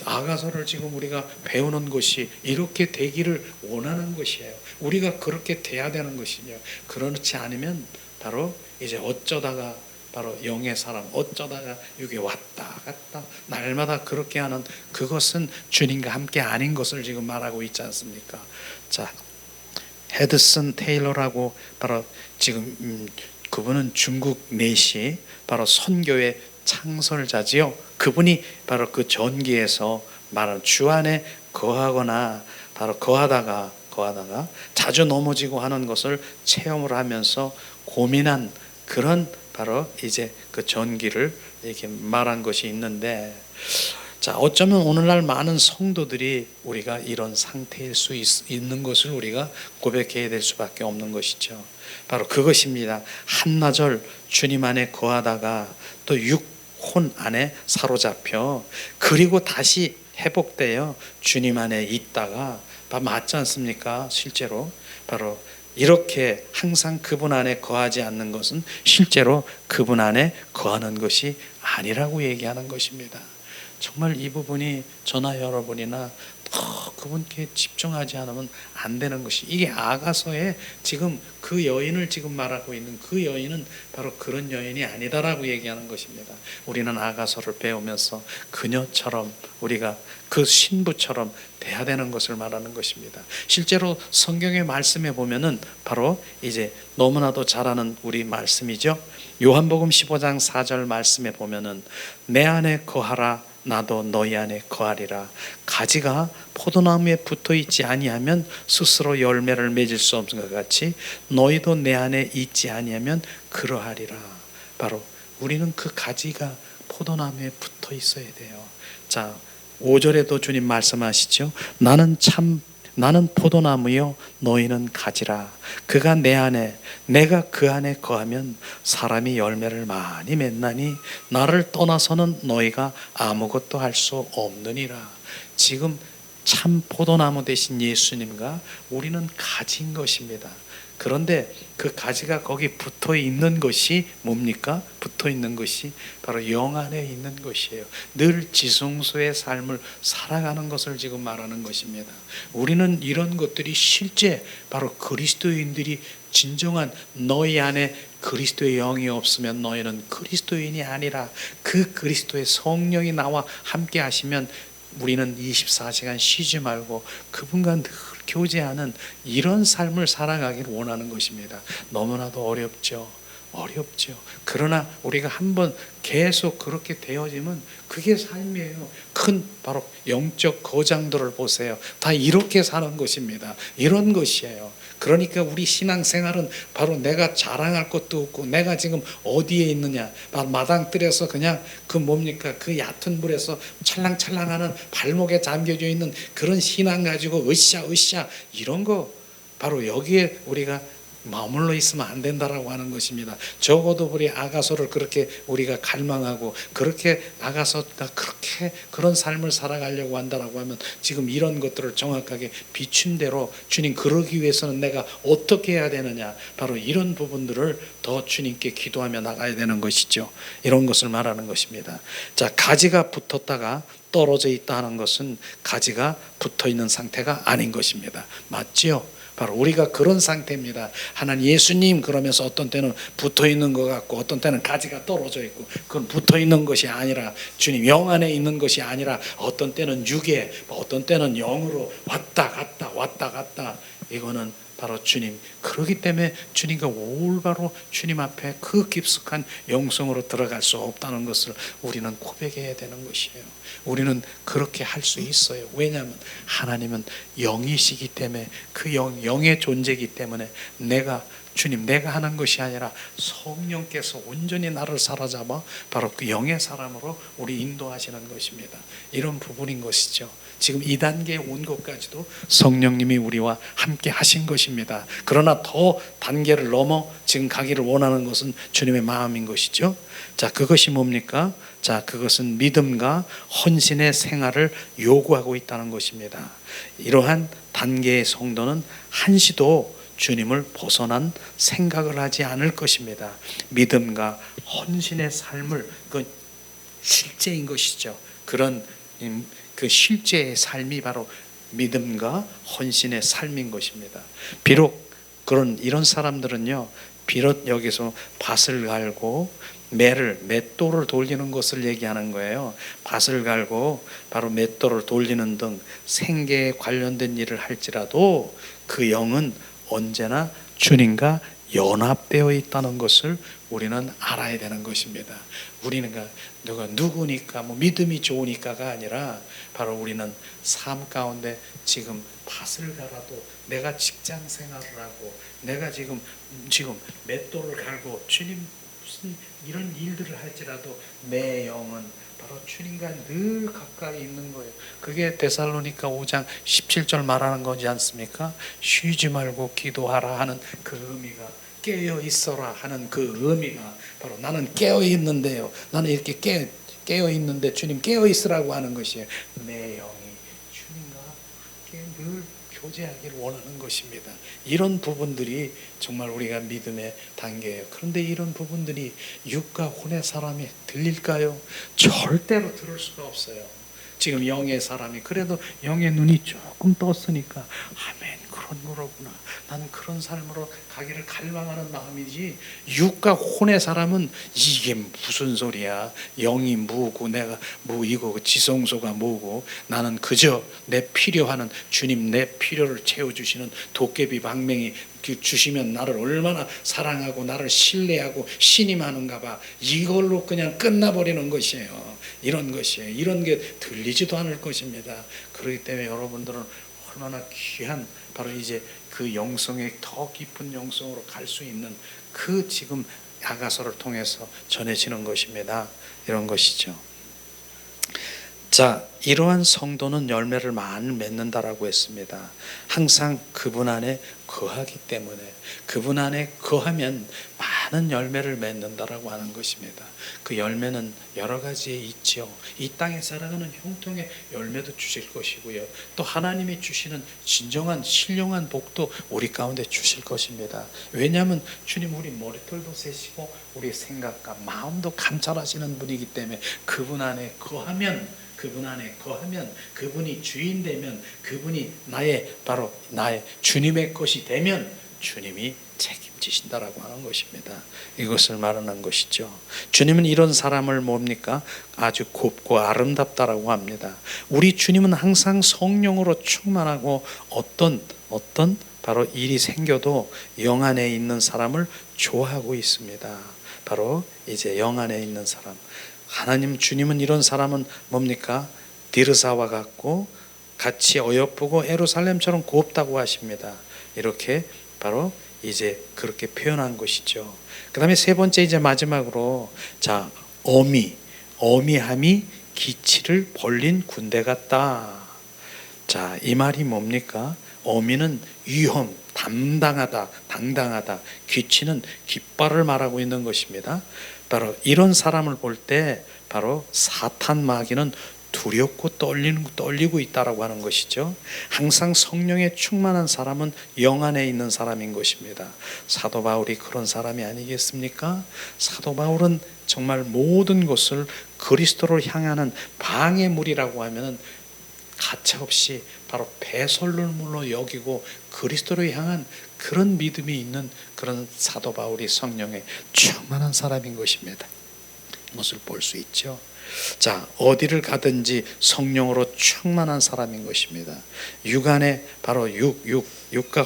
아가서를 지금 우리가 배우는 것이 이렇게 되기를 원하는 것이에요. 우리가 그렇게 돼야 되는 것이죠. 그렇지 않으면 바로 이제 어쩌다가 바로 영의 사람, 어쩌다가 여기 왔다 갔다 날마다 그렇게 하는, 그것은 주님과 함께 아닌 것을 지금 말하고 있지 않습니까? 자, 헤드슨 테일러라고 바로 지금 그분은 중국 내시 바로 선교의 창설자지요. 그분이 바로 그 전기에서 말하는 주 안에 거하거나 바로 거하다가 자주 넘어지고 하는 것을 체험을 하면서 고민한 그런 바로 이제 그 전기를 이렇게 말한 것이 있는데, 자, 어쩌면 오늘날 많은 성도들이 우리가 이런 상태일 수 있는 것을 우리가 고백해야 될 수밖에 없는 것이죠. 바로 그것입니다. 한나절 주님 안에 거하다가 또 육혼 안에 사로잡혀, 그리고 다시 회복되어 주님 안에 있다가, 맞지 않습니까? 실제로 바로 이렇게 항상 그분 안에 거하지 않는 것은 실제로 그분 안에 거하는 것이 아니라고 얘기하는 것입니다. 정말 이 부분이 저나 여러분이나 더 그분께 집중하지 않으면 안 되는 것이, 이게 아가서에 지금 그 여인을 지금 말하고 있는 그 여인은 바로 그런 여인이 아니다라고 얘기하는 것입니다. 우리는 아가서를 배우면서 그녀처럼, 우리가 그 신부처럼 돼야 되는 것을 말하는 것입니다. 실제로 성경의 말씀에 보면은 바로 이제 너무나도 잘 아는 우리 말씀이죠. 요한복음 15장 4절 말씀에 보면은 내 안에 거하라, 나도 너희 안에 거하리라. 가지가 포도나무에 붙어 있지 아니하면 스스로 열매를 맺을 수 없는 것 같이 너희도 내 안에 있지 아니하면 그러하리라. 바로 우리는 그 가지가 포도나무에 붙어 있어야 돼요. 자, 5절에도 주님 말씀하시죠. 나는 포도나무요 너희는 가지라. 그가 내 안에, 내가 그 안에 거하면 사람이 열매를 많이 맺나니 나를 떠나서는 너희가 아무것도 할 수 없느니라. 지금 참 포도나무 되신 예수님과 우리는 가지인 것입니다. 그런데 그 가지가 거기 붙어 있는 것이 뭡니까? 붙어 있는 것이 바로 영 안에 있는 것이에요. 늘 지성소의 삶을 살아가는 것을 지금 말하는 것입니다. 우리는 이런 것들이 실제 바로 그리스도인들이 진정한, 너희 안에 그리스도의 영이 없으면 너희는 그리스도인이 아니라, 그 그리스도의 성령이 나와 함께 하시면 우리는 24시간 쉬지 말고 그분과 늘 교제하는 이런 삶을 살아가기를 원하는 것입니다. 너무나도 어렵죠. 어렵죠. 그러나 우리가 한번 계속 그렇게 되어지면 그게 삶이에요. 큰 바로 영적 거장들을 보세요. 다 이렇게 사는 것입니다. 이런 것이에요. 그러니까 우리 신앙생활은 바로 내가 자랑할 것도 없고 내가 지금 어디에 있느냐, 마당뜰에서 그냥 그 뭡니까, 그 얕은 물에서 찰랑찰랑하는 발목에 잠겨져 있는 그런 신앙 가지고 으쌰으쌰 이런 거, 바로 여기에 우리가 머물러 있으면 안 된다라고 하는 것입니다. 적어도 우리 아가서를 그렇게 우리가 갈망하고 그렇게 아가서가 그렇게 그런 삶을 살아가려고 한다라고 하면 지금 이런 것들을 정확하게 비춘 대로 주님 그러기 위해서는 내가 어떻게 해야 되느냐, 바로 이런 부분들을 더 주님께 기도하며 나가야 되는 것이죠. 이런 것을 말하는 것입니다. 자, 가지가 붙었다가 떨어져 있다 하는 것은 가지가 붙어 있는 상태가 아닌 것입니다. 맞지요? 바로 우리가 그런 상태입니다. 하나님, 예수님 그러면서 어떤 때는 붙어 있는 것 같고 어떤 때는 가지가 떨어져 있고, 그건 붙어 있는 것이 아니라 주님 영 안에 있는 것이 아니라 어떤 때는 육에, 어떤 때는 영으로 왔다 갔다 이거는 바로 주님. 그렇기 때문에 주님과 올바로 주님 앞에 그 깊숙한 영성으로 들어갈 수 없다는 것을 우리는 고백해야 되는 것이에요. 우리는 그렇게 할 수 있어요. 왜냐하면 하나님은 영이시기 때문에, 그 영의 존재이기 때문에 내가 하는 것이 아니라 성령께서 온전히 나를 사로잡아 바로 그 영의 사람으로 우리 인도하시는 것입니다. 이런 부분인 것이죠. 지금 이 단계에 온 것까지도 성령님이 우리와 함께 하신 것입니다. 그러나 더 단계를 넘어 지금 가기를 원하는 것은 주님의 마음인 것이죠. 자, 그것이 뭡니까? 자, 그것은 믿음과 헌신의 생활을 요구하고 있다는 것입니다. 이러한 단계의 성도는 한시도 주님을 벗어난 생각을 하지 않을 것입니다. 믿음과 헌신의 삶을, 그 실제인 것이죠. 그런 그 실제의 삶이 바로 믿음과 헌신의 삶인 것입니다. 비록 이런 사람들은요, 비록 여기서 밭을 갈고 맷돌을 돌리는 것을 얘기하는 거예요. 밭을 갈고 바로 맷돌을 돌리는 등 생계에 관련된 일을 할지라도 그 영은 언제나 주님과 연합되어 있다는 것을 우리는 알아야 되는 것입니다. 우리는 누구니까 믿음이 좋으니까가 아니라 바로 우리는 삶 가운데 지금 밭을 갈아도, 내가 직장 생활을 하고, 내가 지금 맷돌을 갈고 주님 무슨 이런 일들을 할지라도 내 영은 바로 주님과 늘 가까이 있는 거예요. 그게 데살로니가 5장 17절 말하는 거지 않습니까? 쉬지 말고 기도하라 하는 그 의미가, 깨어 있어라 하는 그 의미가 바로 나는 깨어 있는데요, 나는 이렇게 깨어 있는데 주님 깨어 있으라고 하는 것이에요. 내 영이 주님과 함께 늘 교제하기를 원하는 것입니다. 이런 부분들이 정말 우리가 믿음의 단계예요. 그런데 이런 부분들이 육과 혼의 사람이 들릴까요? 절대로 들을 수가 없어요. 지금 영의 사람이 그래도 영의 눈이 조금 떴으니까 아멘, 그런 거로구나, 나는 그런 삶으로 가기를 갈망하는 마음이지, 육과 혼의 사람은 이게 무슨 소리야, 영이 뭐고 내가 뭐 이거 지성소가 뭐고, 나는 그저 내 필요하는 주님, 내 필요를 채워주시는 도깨비 방맹이 주시면 나를 얼마나 사랑하고 나를 신뢰하고 신임하는가 봐, 이걸로 그냥 끝나버리는 것이에요. 이런 것이에요. 이런 게 들리지도 않을 것입니다. 그렇기 때문에 여러분들은 얼마나 귀한, 바로 이제 그 영성의 더 깊은 영성으로 갈 수 있는 그 지금 아가서를 통해서 전해지는 것입니다. 이런 것이죠. 자, 이러한 성도는 열매를 많이 맺는다라고 했습니다. 항상 그분 안에 거하기 때문에, 그분 안에 거하면 많은 열매를 맺는다라고 하는 것입니다. 그 열매는 여러 가지에 있죠. 이 땅에 살아가는 형통의 열매도 주실 것이고요, 또 하나님이 주시는 진정한 신령한 복도 우리 가운데 주실 것입니다. 왜냐하면 주님 우리 머리털도 세시고 우리 생각과 마음도 감찰하시는 분이기 때문에 그분 안에 거하면, 그분이 주인 되면, 그분이 바로 나의 주님의 것이 되면 주님이 책임지신다라고 하는 것입니다. 이것을 말하는 것이죠. 주님은 이런 사람을 뭡니까? 아주 곱고 아름답다라고 합니다. 우리 주님은 항상 성령으로 충만하고 어떤 바로 일이 생겨도 영 안에 있는 사람을 좋아하고 있습니다. 바로 이제 영 안에 있는 사람. 하나님 주님은 이런 사람은 뭡니까? 디르사와 같고 같이 어여쁘고 예루살렘처럼 곱다고 하십니다. 이렇게 바로 이제 그렇게 표현한 것이죠. 그 다음에 세 번째 이제 마지막으로 자 어미함이 기치를 벌린 군대 같다. 자, 이 말이 뭡니까? 어미는 위험, 당당하다. 기치는 깃발을 말하고 있는 것입니다. 바로 이런 사람을 볼 때 바로 사탄 마귀는 두렵고 떨리고 있다라고 하는 것이죠. 항상 성령에 충만한 사람은 영 안에 있는 사람인 것입니다. 사도 바울이 그런 사람이 아니겠습니까? 사도 바울은 정말 모든 것을 그리스도를 향하는 방해물이라고 하면 가차없이 바로 배설물로 여기고 그리스도를 향한 그런 믿음이 있는 그런 사도 바울이 성령에 충만한 사람인 것입니다. 이것을 볼 수 있죠. 자, 어디를 가든지 성령으로 충만한 사람인 것입니다. 육안에 바로 육과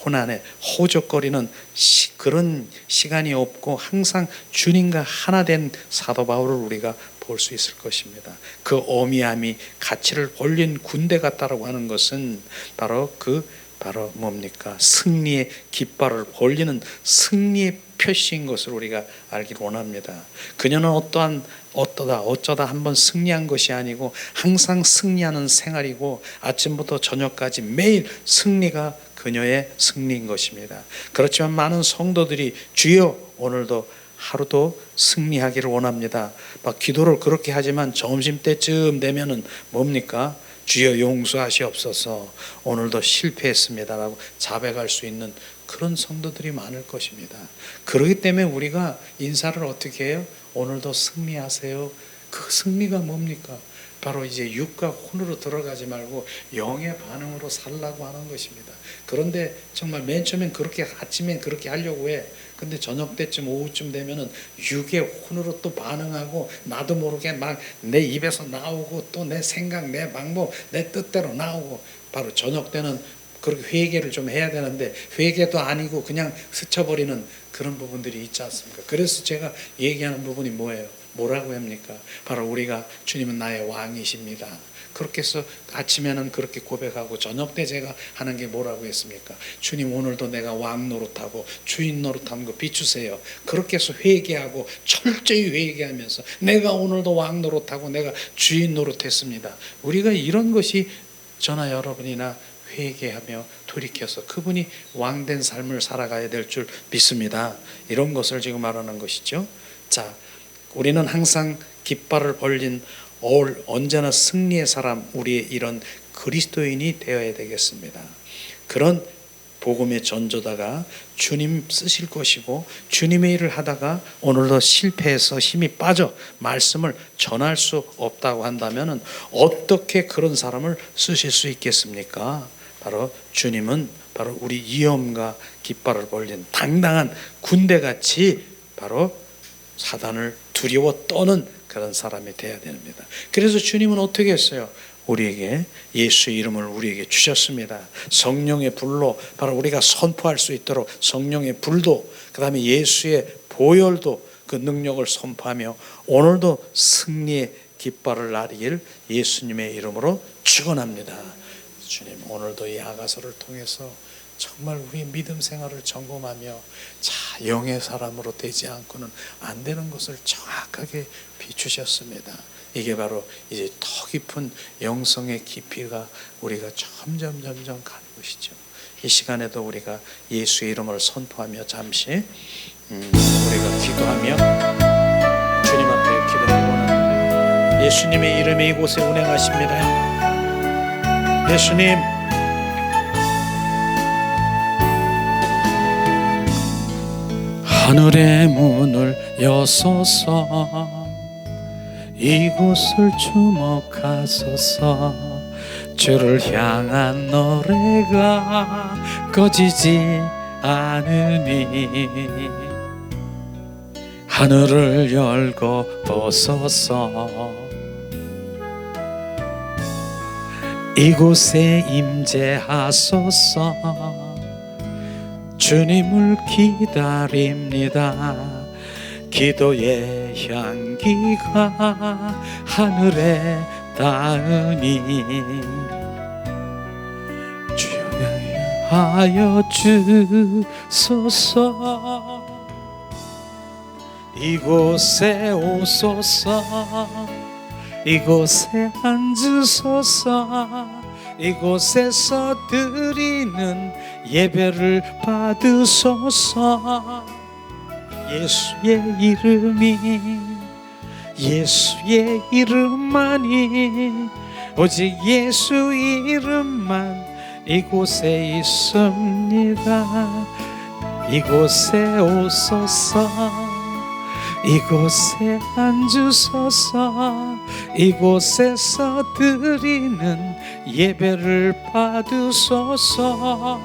혼안에 호적거리는 그런 시간이 없고 항상 주님과 하나 된 사도 바울을 우리가 볼 수 있을 것입니다. 그 어미함이 가치를 벌린 군대 같다라고 하는 것은 바로 뭡니까? 승리의 깃발을 벌리는 승리의 표시인 것을 우리가 알기 원합니다. 그녀는 어쩌다 한번 승리한 것이 아니고 항상 승리하는 생활이고 아침부터 저녁까지 매일 승리가 그녀의 승리인 것입니다. 그렇지만 많은 성도들이 주여 오늘도 하루도 승리하기를 원합니다. 막 기도를 그렇게 하지만 점심때쯤 되면은 뭡니까? 주여 용서하시옵소서 오늘도 실패했습니다라고 자백할 수 있는 그런 성도들이 많을 것입니다. 그렇기 때문에 우리가 인사를 어떻게 해요? 오늘도 승리하세요. 그 승리가 뭡니까? 바로 이제 육과 혼으로 들어가지 말고 영의 반응으로 살라고 하는 것입니다. 그런데 정말 맨 처음엔 그렇게 아침엔 그렇게 하려고 해. 근데 저녁 때쯤 오후쯤 되면은 육의 혼으로 또 반응하고 나도 모르게 막 내 입에서 나오고 또 내 생각, 내 방법, 내 뜻대로 나오고 바로 저녁 때는 그렇게 회개를 좀 해야 되는데 회개도 아니고 그냥 스쳐버리는 그런 부분들이 있지 않습니까? 그래서 제가 얘기하는 부분이 뭐예요? 뭐라고 합니까? 바로 우리가 주님은 나의 왕이십니다. 그렇게 해서 아침에는 그렇게 고백하고 저녁 때 제가 하는 게 뭐라고 했습니까? 주님 오늘도 내가 왕 노릇하고 주인 노릇하는 거 비추세요. 그렇게 해서 회개하고 철저히 회개하면서 내가 오늘도 왕 노릇하고 내가 주인 노릇했습니다. 우리가 이런 것이 저나 여러분이나 회개하며 돌이켜서 그분이 왕된 삶을 살아가야 될 줄 믿습니다. 이런 것을 지금 말하는 것이죠. 자, 우리는 항상 깃발을 벌린 언제나 승리의 사람, 우리의 이런 그리스도인이 되어야 되겠습니다. 그런 복음의 전조다가 주님 쓰실 것이고 주님의 일을 하다가 오늘도 실패해서 힘이 빠져 말씀을 전할 수 없다고 한다면 어떻게 그런 사람을 쓰실 수 있겠습니까? 바로 주님은 바로 우리 위엄과 깃발을 벌린 당당한 군대같이 바로 사단을 두려워 떠는 그런 사람이 되어야 됩니다. 그래서 주님은 어떻게 했어요? 우리에게 예수의 이름을 우리에게 주셨습니다. 성령의 불로 바로 우리가 선포할 수 있도록 성령의 불도 그 다음에 예수의 보혈도 그 능력을 선포하며 오늘도 승리의 깃발을 나리길 예수님의 이름으로 축원합니다. 주님 오늘도 이 아가서를 통해서 정말 우리의 믿음 생활을 점검하며 자 영의 사람으로 되지 않고는 안 되는 것을 정확하게 비추셨습니다. 이게 바로 이제 더 깊은 영성의 깊이가 우리가 점점 가는 것이죠. 이 시간에도 우리가 예수의 이름을 선포하며 잠시 우리가 기도하며 주님 앞에 기도하기 원합니다. 예수님의 이름이 이곳에 운행하십니다. 예수님 하늘의 문을 여소서 이곳을 주목하소서 주를 향한 노래가 꺼지지 않으니 하늘을 열고 보소서 이곳에 임재하소서 주님을 기다립니다. 기도의 향기가 하늘에 닿으니 주여 하여 주소서. 이곳에 오소서. 이곳에 앉으소서. 이곳에서 드리는 예배를 받으소서. 예수의 이름이, 예수의 이름만이, 오직 예수 이름만 이곳에 있습니다. 이곳에 오소서. 이곳에 앉으소서. 이곳에서 드리는 예배를 받으소서.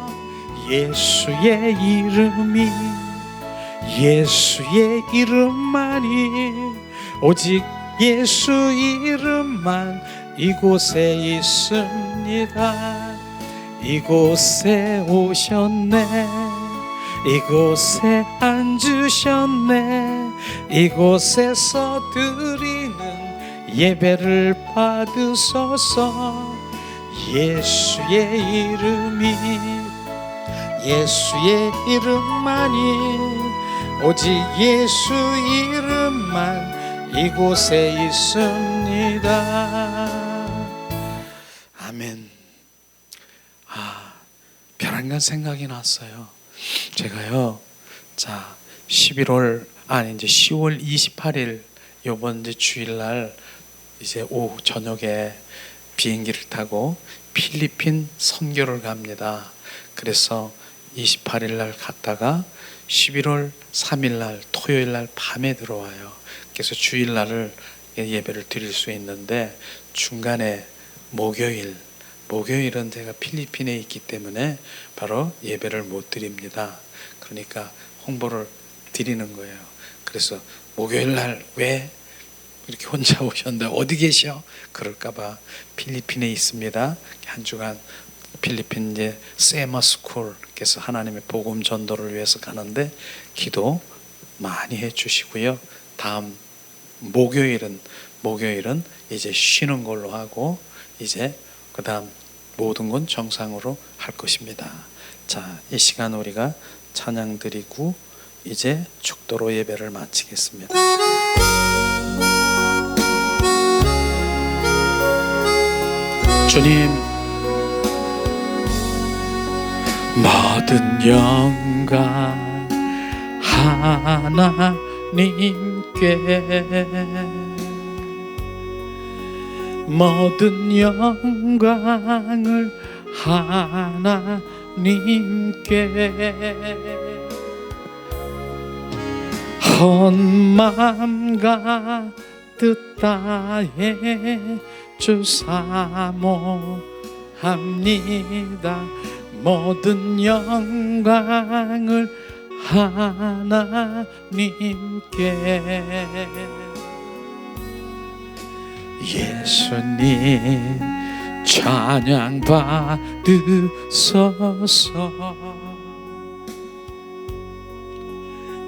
예수의 이름이, 예수의 이름만이, 오직 예수 이름만 이곳에 있습니다. 이곳에 오셨네. 이곳에 앉으셨네. 이곳에서 드리는 예배를 받으소서. 예수의 이름이, 예수의 이름만이, 오직 예수 이름만 이곳에 있습니다. 아멘. 별안간 생각이 났어요. 제가요, 자, 10월 28일 요번 이제 주일날 이제 오후 저녁에 비행기를 타고 필리핀 선교를 갑니다. 그래서 28일 날 갔다가 11월 3일 날 토요일 날 밤에 들어와요. 그래서 주일 날을 예배를 드릴 수 있는데 중간에 목요일은 제가 필리핀에 있기 때문에 바로 예배를 못 드립니다. 그러니까 홍보를 드리는 거예요. 그래서 목요일 날 왜 이렇게 혼자 오셨는데 어디 계셔? 그럴까봐 필리핀에 있습니다. 한 주간 필리핀 이제 세마 스쿨께서 하나님의 복음 전도를 위해서 가는데 기도 많이 해주시고요. 다음 목요일은 이제 쉬는 걸로 하고 이제 그 다음 모든 건 정상으로 할 것입니다. 자, 이 시간 우리가 찬양 드리고 이제 축도로 예배를 마치겠습니다. 주님, 모든 영광 하나님께, 모든 영광을 하나님께, 온 마음과 뜻 다해 주사모합니다. 모든 영광을 하나님께. 예수님 찬양 받으소서.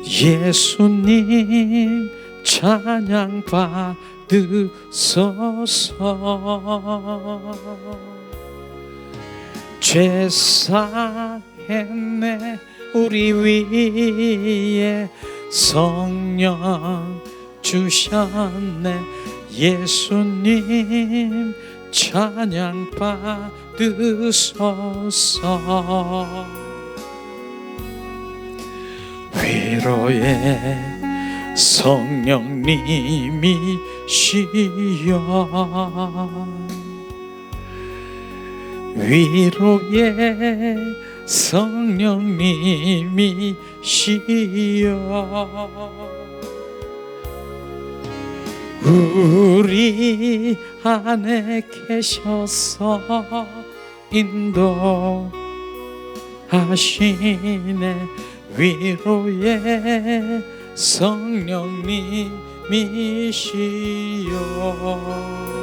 예수님 찬양 받으소서. 죄 사했네 우리 위에 성령 주셨네. 예수님 찬양 받으소서. 위로의 성령님이시여, 위로의 성령님이시여, 우리 안에 계셔서 인도하시네. 위로의 성령님이시여,